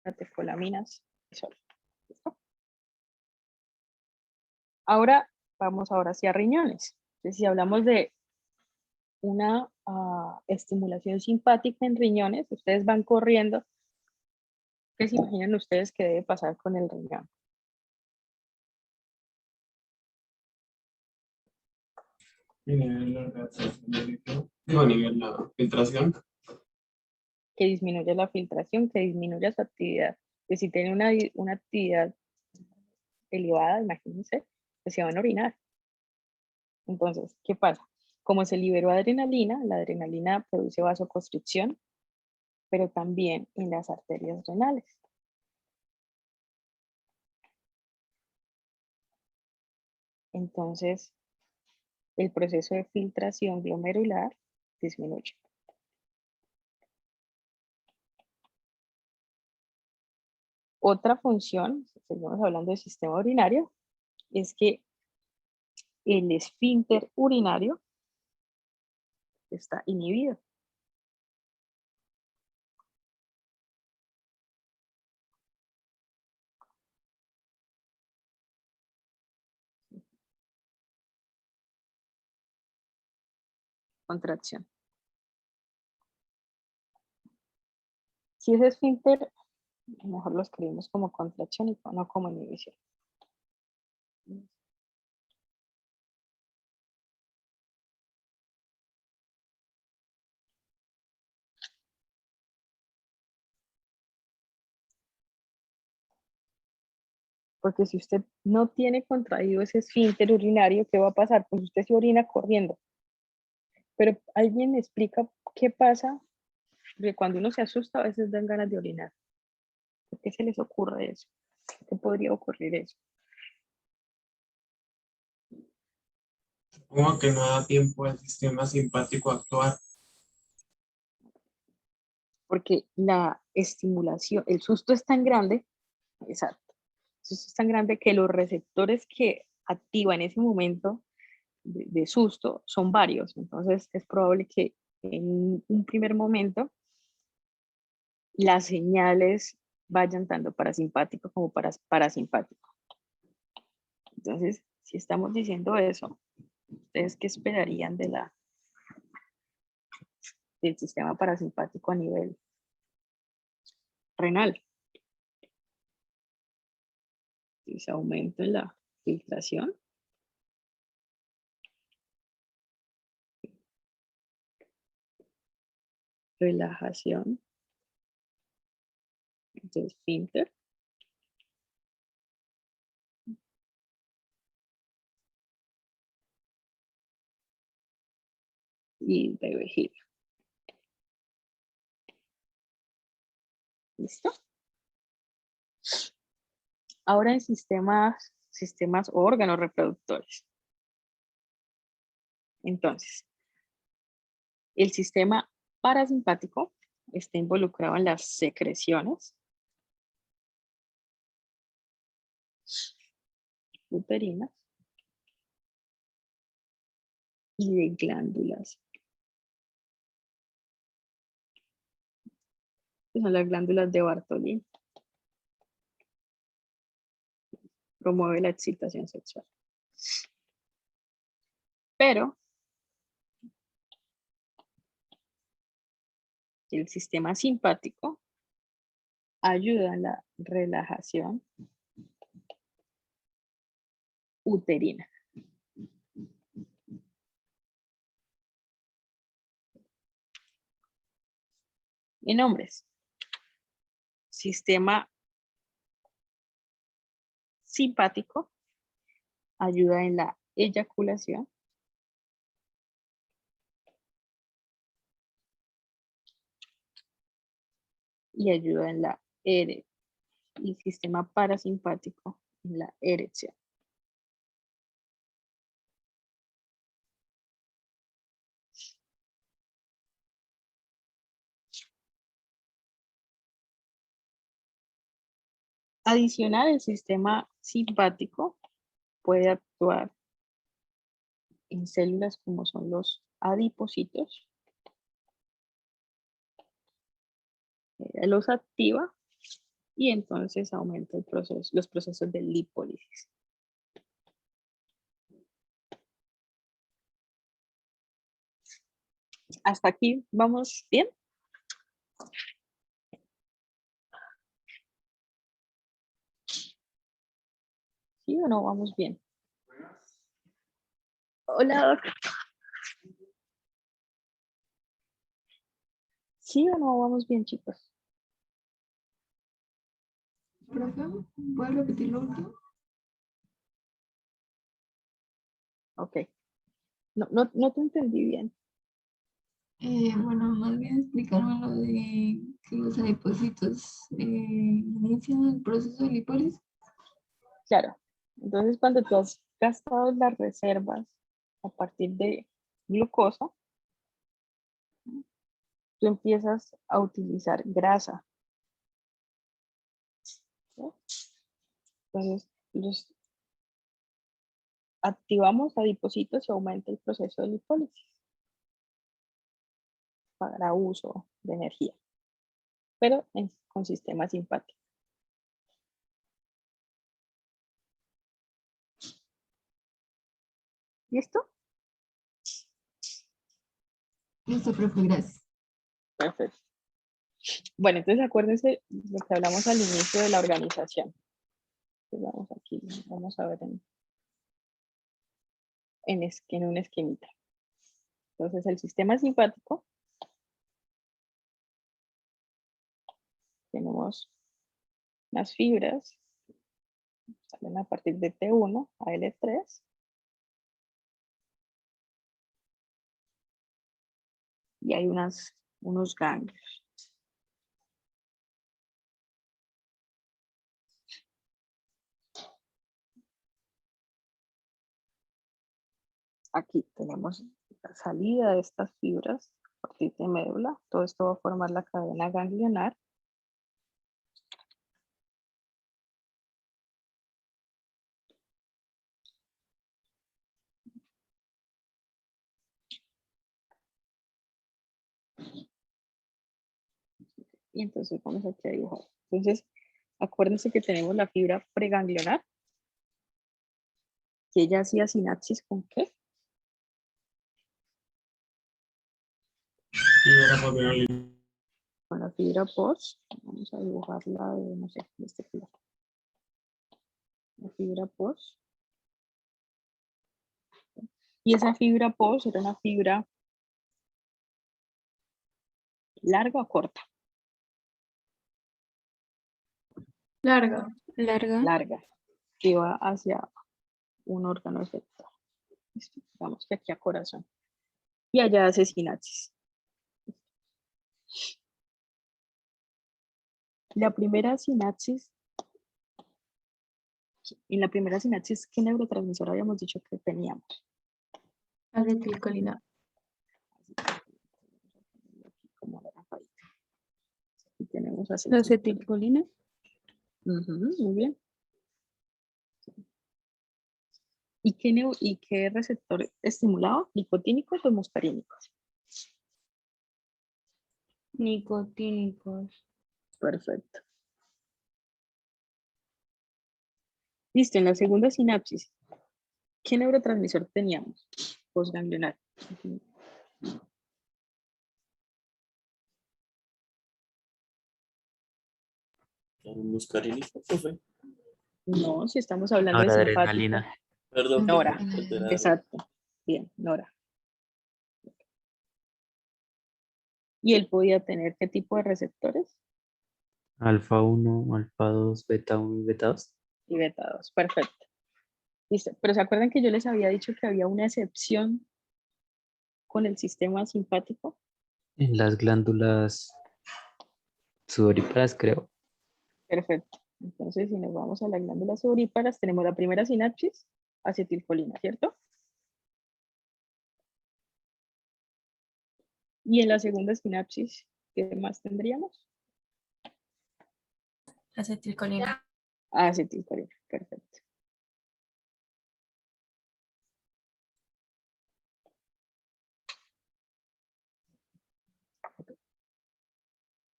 Catecolaminas y sol. ¿Listo? Ahora vamos hacia riñones. Entonces, si hablamos de una estimulación simpática en riñones, ustedes van corriendo. ¿Qué se imaginan ustedes que debe pasar con el riñón? Nivel la absorción de líquido. Digo, nivel la filtración. Que disminuye la filtración, que disminuye su actividad. Que si tiene una actividad elevada, imagínense, que se van a orinar. Entonces, ¿qué pasa? Como se liberó adrenalina, la adrenalina produce vasoconstricción, pero también en las arterias renales. Entonces, el proceso de filtración glomerular disminuye. Otra función, seguimos hablando del sistema urinario, es que el esfínter urinario está inhibido. Contracción. Si ese esfínter, mejor lo escribimos como contracción y no como inhibición. Porque si usted no tiene contraído ese esfínter urinario, ¿qué va a pasar? Pues usted se orina corriendo. Pero alguien me explica qué pasa, porque cuando uno se asusta a veces dan ganas de orinar. ¿Por qué se les ocurre eso? ¿Qué podría ocurrir eso? Supongo que no da tiempo al sistema simpático a actuar. Porque la estimulación, el susto es tan grande, exacto, el susto es tan grande que los receptores que activa en ese momento de susto son varios. Entonces es probable que en un primer momento las señales vayan tanto parasimpático como parasimpático. Entonces, si estamos diciendo eso, ¿ustedes qué esperarían del sistema parasimpático a nivel renal? Si se aumenta la filtración, relajación del esfínter y de vejiga. ¿Listo? Ahora en sistemas o órganos reproductores. Entonces, el sistema parasimpático está involucrado en las secreciones uterinas y de glándulas, que son las glándulas de Bartolini. Promueve la excitación sexual. Pero el sistema simpático ayuda en la relajación uterina. En hombres, sistema simpático ayuda en la eyaculación y ayuda en la erección. y sistema parasimpático en la erección. Adicional, el sistema simpático puede actuar en células como son los adipocitos. Los activa y entonces aumenta el proceso, los procesos de lipólisis. ¿Hasta aquí vamos bien? ¿Sí o no vamos bien? Hola, Doc. ¿Sí o no vamos bien, chicos? Profe, ¿puedes repetir lo último? Ok. No te entendí bien. Bueno, más bien explicarme lo de que los adipocitos inician el proceso de lipólisis. Claro. Entonces, cuando tú has gastado las reservas a partir de glucosa, tú empiezas a utilizar grasa. ¿Sí? Entonces, los activamos adipocitos y aumenta el proceso de lipólisis para uso de energía, pero con sistema simpático. ¿Listo? Listo, profe, gracias. Perfecto. Bueno, entonces acuérdense de lo que hablamos al inicio de la organización. Entonces vamos aquí, vamos a ver en un esquemita. Entonces el sistema simpático, tenemos las fibras, salen a partir de T1 a L3. Y hay unos ganglios. Aquí tenemos la salida de estas fibras a partir de médula. Todo esto va a formar la cadena ganglionar. Y entonces vamos aquí a dibujar. Entonces, acuérdense que tenemos la fibra preganglionar, que ella hacía sinapsis ¿con qué? Y ahora podemos Con la fibra pos. Vamos a dibujarla de, no sé, de este color. La fibra pos. Y esa fibra pos era una fibra larga o corta. Larga. Larga, que va hacia un órgano efector. Digamos que aquí a corazón. Y allá hace sinapsis. La primera sinapsis, en la primera sinapsis, ¿qué neurotransmisor habíamos dicho que teníamos? Acetilcolina. Como la rapadita. Aquí tenemos La acetilcolina. acetilcolina. Muy bien. ¿Y qué receptor estimulado? ¿Nicotínicos o muscarínicos? Nicotínicos. Perfecto. Listo, en la segunda sinapsis, ¿qué neurotransmisor teníamos? Postganglionar. ¿El muscarínico, profe? No, si estamos hablando de simpático. Noradrenalina. Perdón, Nora, perdón. exacto. Bien, Nora. ¿Y él podía tener qué tipo de receptores? Alfa 1, alfa 2, beta 1 y beta 2. Y beta 2. Perfecto. Listo. Pero ¿se acuerdan que yo les había dicho que había una excepción con el sistema simpático? En las glándulas sudoríparas, creo. Perfecto. Entonces, si nos vamos a las glándulas sudoríparas, tenemos la primera sinapsis, acetilcolina, ¿cierto? Y en la segunda sinapsis, ¿qué más tendríamos? Acetilcolina. Acetilcolina, perfecto.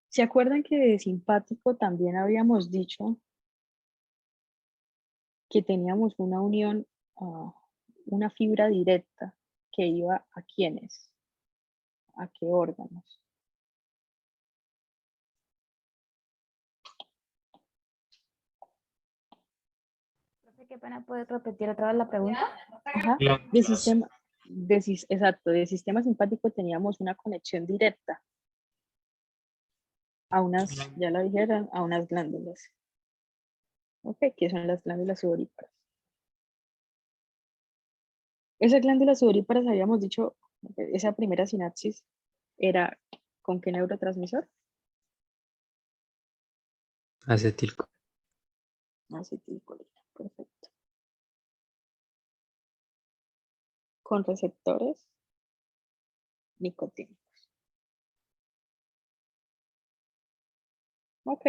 ¿Se acuerdan que de simpático también habíamos dicho que teníamos una unión, una fibra directa que iba a quiénes? ¿A qué órganos? Profe, qué pena, ¿puedes repetir otra vez la pregunta? Ajá. De Glándulas. sistema, exacto, de sistema simpático teníamos una conexión directa a unas, ya lo dijeron, a unas glándulas. Ok, que son las glándulas sudoríparas. Esas glándulas sudoríparas habíamos dicho, esa primera sinapsis era ¿con qué neurotransmisor? Acetilcolina. Acetilcolina, perfecto. Con receptores nicotínicos. Ok.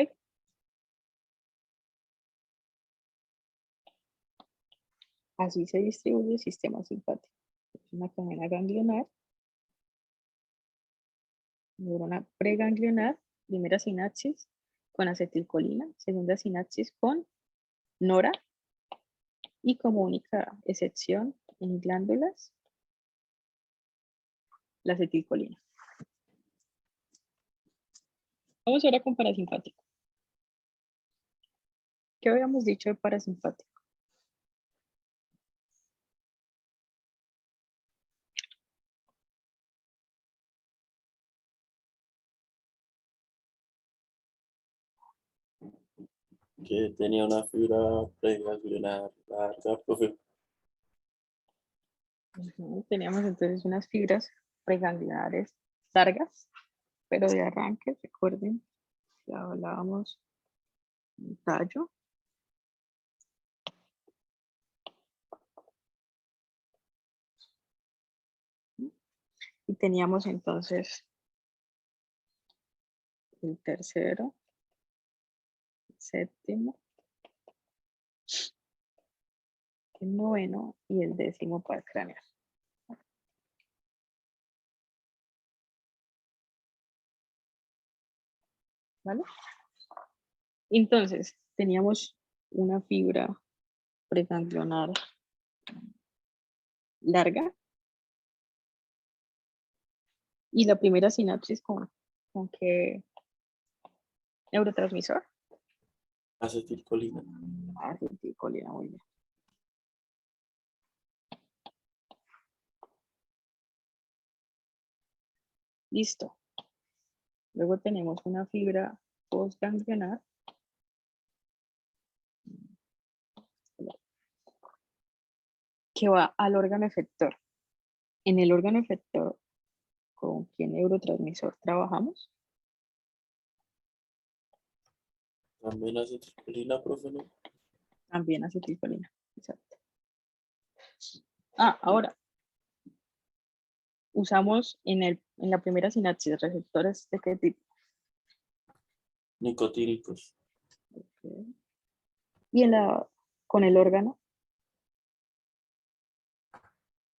Así se distribuye el sistema simpático. Es una cadena ganglionar, neurona preganglionar, primera sinapsis con acetilcolina, segunda sinapsis con nora y como única excepción en glándulas, la acetilcolina. Vamos ahora con parasimpático. ¿Qué habíamos dicho de parasimpático? Que tenía una fibra preganglionar larga, profe. Teníamos entonces unas fibras preganglionares largas, pero de arranque, recuerden, ya hablábamos un tallo. Y teníamos entonces el tercero, el séptimo, el noveno y el décimo par craneal. ¿Vale? Entonces, teníamos una fibra preganglionar larga y la primera sinapsis con qué neurotransmisor. Acetilcolina. Acetilcolina, muy bien. Listo. Luego tenemos una fibra postganglionar que va al órgano efector. En el órgano efector, ¿con qué neurotransmisor trabajamos? También acetilcolina, profe, ¿no? También acetilcolina. Exacto. Ahora, usamos en la primera sinapsis receptores de qué tipo. Nicotínicos. Ok. Y con el órgano,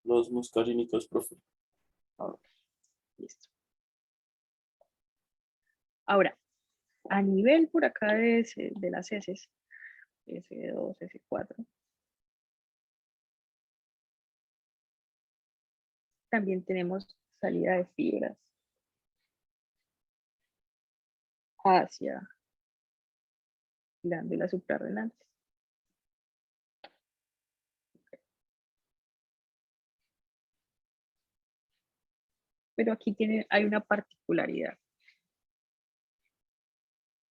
Los muscarínicos, profe. ok, listo. Ahora, a nivel por acá de las heces, S2, S4, también tenemos salida de fibras hacia glándulas suprarrenales. Pero aquí hay una particularidad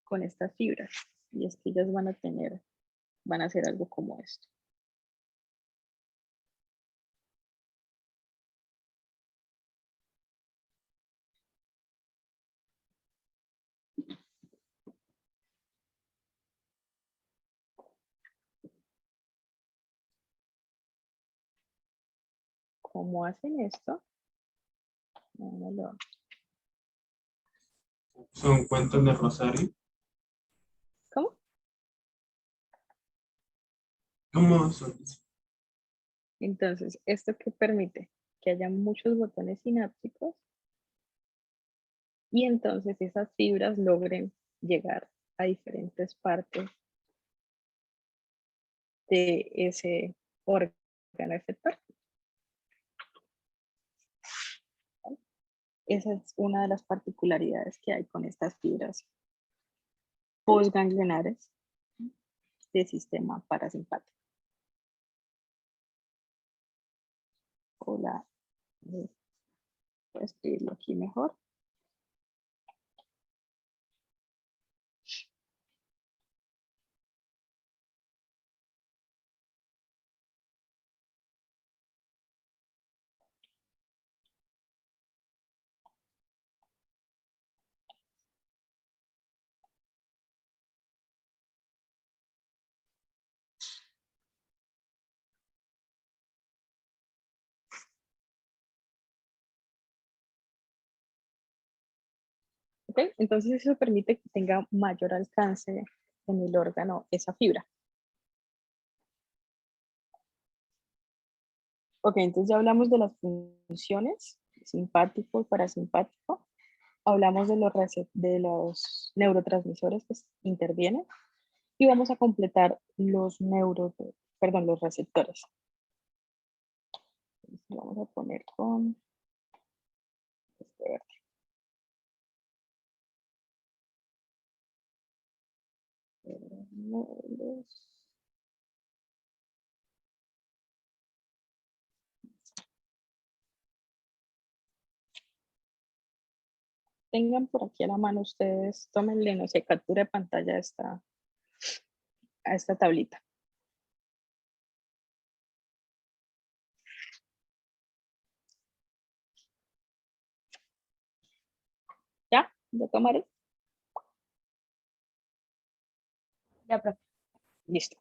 con estas fibras, y es que ellas van a hacer algo como esto. ¿Cómo hacen esto? Son cuentos de Rosario. ¿Cómo? ¿Cómo son? Entonces, ¿esto qué permite? Que haya muchos botones sinápticos y entonces esas fibras logren llegar a diferentes partes de ese órgano efector. Esa es una de las particularidades que hay con estas fibras postganglionares del sistema parasimpático. Hola, voy a escribirlo aquí mejor. ¿Ok? Entonces eso permite que tenga mayor alcance en el órgano esa fibra. Ok, entonces ya hablamos de las funciones, simpático y parasimpático. Hablamos de los neurotransmisores que intervienen y vamos a completar los los receptores. Entonces, vamos a poner con este verde. Tengan por aquí a la mano ustedes, tómenle, no sé, captura de pantalla a esta tablita. ¿Ya? ¿Ya tomaré? Ya, profe. Listo.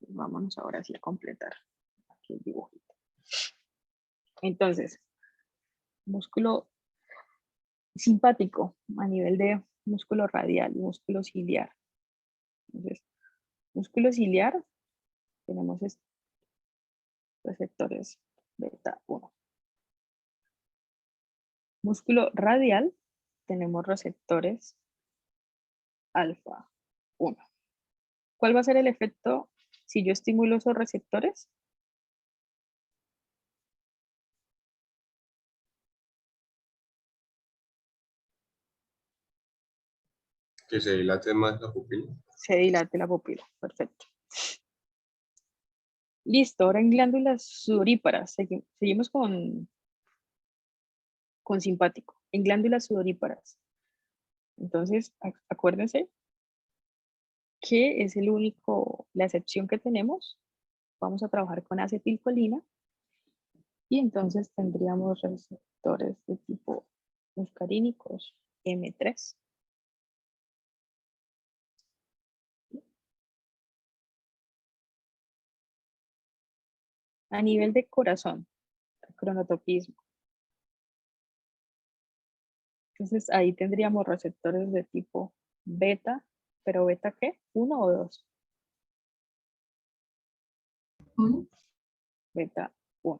Vámonos ahora sí a completar aquí el dibujito. Entonces, músculo simpático a nivel de músculo radial, músculo ciliar. Entonces, músculo ciliar, tenemos receptores beta 1. Músculo radial, tenemos receptores alfa 1. ¿Cuál va a ser el efecto si yo estimulo esos receptores? Que se dilate más la pupila. Se dilate la pupila. Perfecto. Listo, ahora en glándulas sudoríparas. Seguimos con simpático. En glándulas sudoríparas. Entonces, acuérdense que es la excepción que tenemos. Vamos a trabajar con acetilcolina y entonces tendríamos receptores de tipo muscarínicos M3. A nivel de corazón, cronotopismo. Entonces ahí tendríamos receptores de tipo beta, pero beta ¿qué? ¿1 o 2? ¿Uno? Beta 1.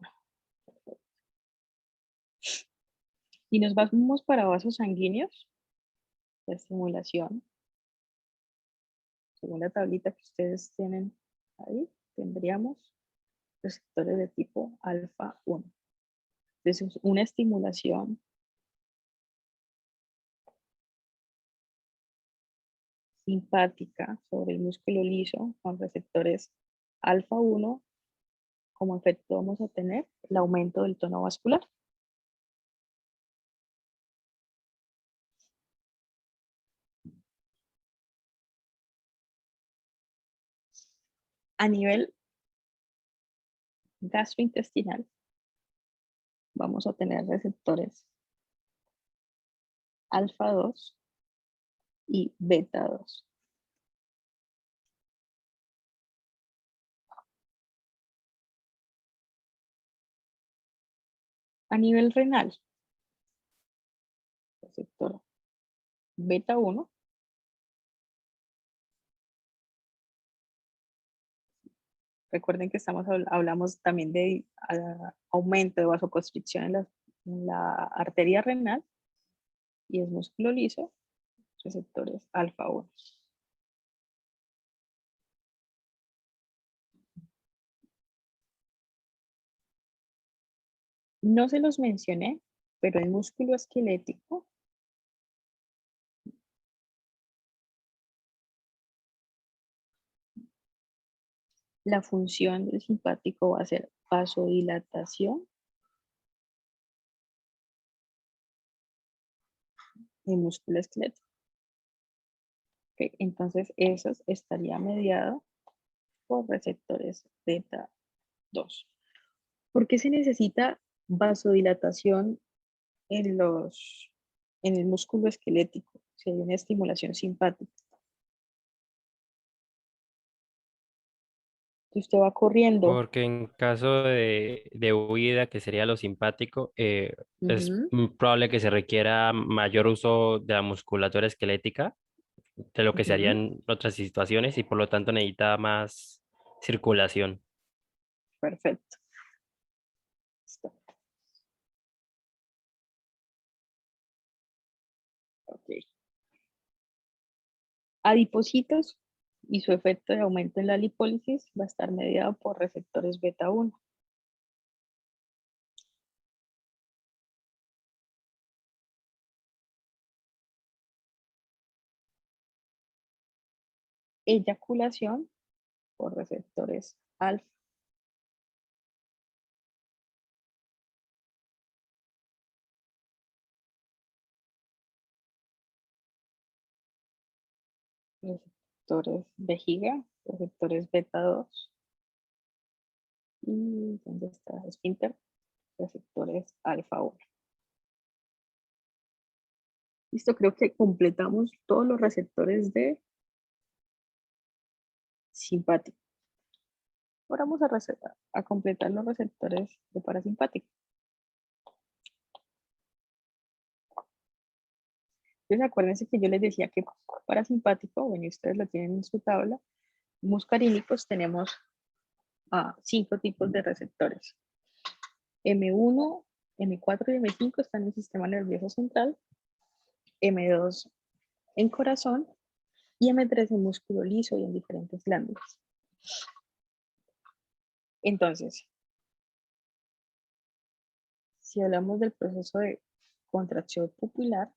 Y nos vamos para vasos sanguíneos, la estimulación. Según la tablita que ustedes tienen ahí, tendríamos receptores de tipo alfa 1. Entonces, una estimulación simpática sobre el músculo liso con receptores alfa 1, como efecto vamos a tener el aumento del tono vascular. A nivel gastrointestinal, vamos a tener receptores alfa 2 y beta 2. A nivel renal, receptor beta 1. Recuerden que hablamos también de aumento de vasoconstricción en la arteria renal y es músculo liso, receptores alfa 1. No se los mencioné, pero el músculo esquelético la función del simpático va a ser vasodilatación y músculo esquelético. Okay, entonces eso estaría mediado por receptores beta 2. ¿Por qué se necesita vasodilatación en el músculo esquelético si hay una estimulación simpática? Si usted va corriendo, Porque en caso de huida, que sería lo simpático, es ujú, probable que se requiera mayor uso de la musculatura esquelética de lo que se haría ujú, en otras situaciones y por lo tanto necesita más circulación. perfecto. Listo. Ok. Adipocitos y su efecto de aumento en la lipólisis va a estar mediado por receptores beta 1. Eyaculación por receptores alfa. Receptores vejiga, receptores beta 2. ¿Y dónde está? Esfínter, receptores alfa 1. Listo, creo que completamos todos los receptores de simpático. Ahora vamos a completar los receptores de parasimpático. Entonces acuérdense que yo les decía que parasimpático, bueno, y ustedes lo tienen en su tabla, muscarínicos tenemos 5 tipos de receptores. M1, M4 y M5 están en el sistema nervioso central, M2 en corazón y M3 en músculo liso y en diferentes glándulas. Entonces, si hablamos del proceso de contracción pupilar,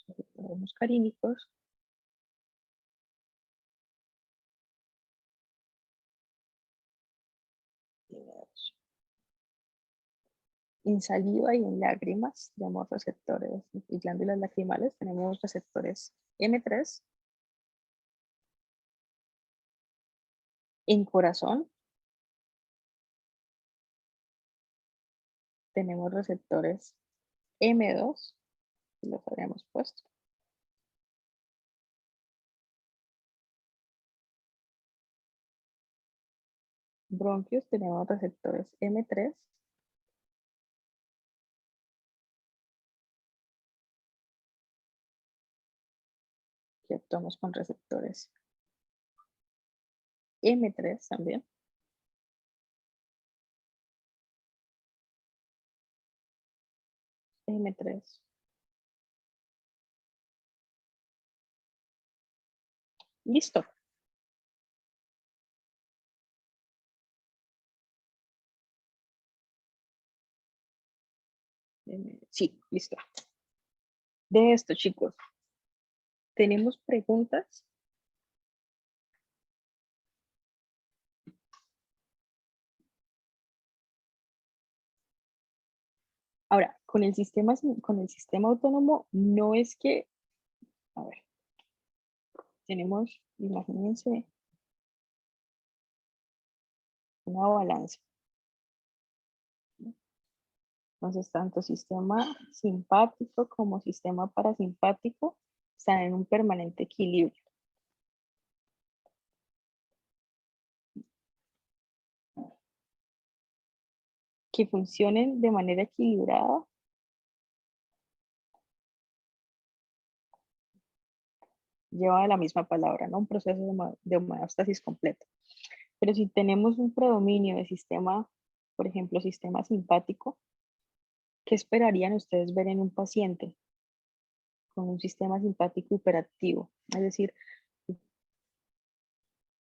receptores muscarínicos, en saliva y en lágrimas tenemos receptores y glándulas lacrimales, tenemos receptores M3, en corazón tenemos receptores M2, los habíamos puesto. Bronquios tenemos receptores M3. Que actuamos con receptores M3 también. M3. Listo. Sí, listo. De esto, chicos, ¿tenemos preguntas? Ahora, con el sistema autónomo, no es que, a ver, tenemos, imagínense, una balanza. Entonces, tanto sistema simpático como sistema parasimpático están en un permanente equilibrio. que funcionen de manera equilibrada lleva la misma palabra, ¿no? Un proceso de homeostasis completo. Pero si tenemos un predominio de sistema, por ejemplo, sistema simpático, ¿qué esperarían ustedes ver en un paciente con un sistema simpático hiperactivo? Es decir,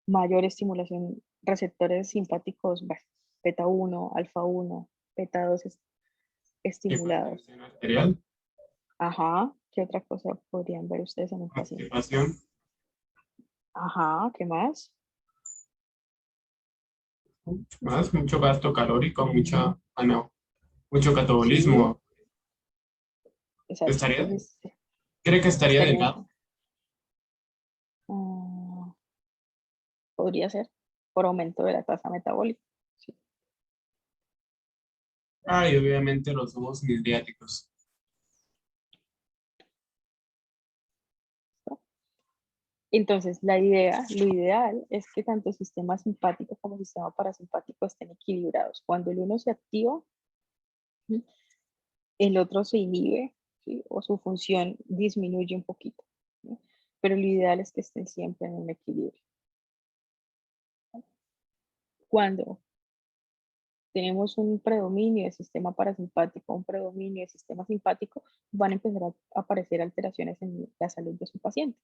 mayor estimulación, receptores simpáticos, beta 1, alfa 1, beta 2 estimulados. Hipertensión arterial, Ajá, ¿qué otra cosa podrían ver ustedes en un paciente? constipación, Ajá, ¿qué más? mucho gasto calórico, mucho catabolismo. Exacto, ¿Estaría? entonces ¿Cree que estaría estaría, delgado? podría ser por aumento de la tasa metabólica. Sí. Y obviamente los humos midriáticos. Entonces, lo ideal es que tanto el sistema simpático como el sistema parasimpático estén equilibrados. Cuando el uno se activa, ¿sí?, el otro se inhibe, ¿sí?, o su función disminuye un poquito, ¿sí? Pero lo ideal es que estén siempre en un equilibrio. Cuando tenemos un predominio de sistema parasimpático, un predominio de sistema simpático, van a empezar a aparecer alteraciones en la salud de su paciente.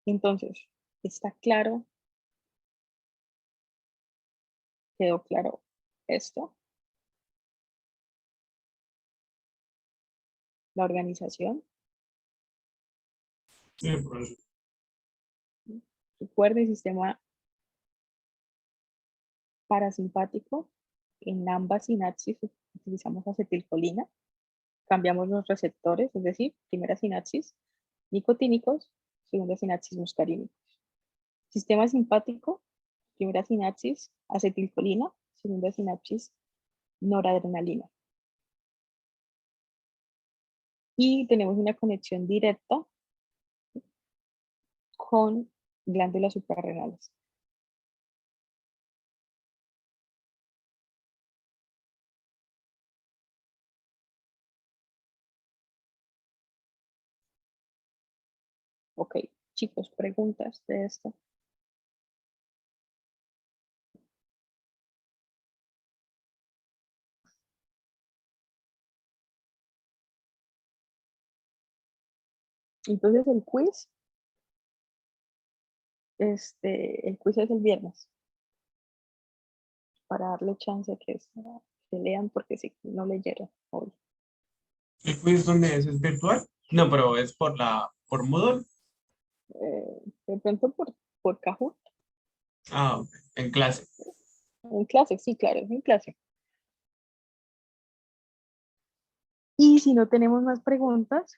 Entonces, ¿está claro? ¿Quedó claro esto? La organización. Sí, por eso. Recuerde el sistema parasimpático. En ambas sinapsis utilizamos acetilcolina. Cambiamos los receptores, es decir, primera sinapsis nicotínicos, segunda sinapsis muscarínicos. Sistema simpático, primera sinapsis acetilcolina, segunda sinapsis noradrenalina. Y tenemos una conexión directa con glándulas suprarrenales. Ok, chicos, preguntas de esto. Entonces el quiz es el viernes, para darle chance que lean, porque si no leyeron hoy. ¿El quiz dónde es? ¿Es virtual? No, pero es por Moodle. De pronto por Kahoot. Ok, en clase. En clase, sí, claro, es en clase. Y si no tenemos más preguntas,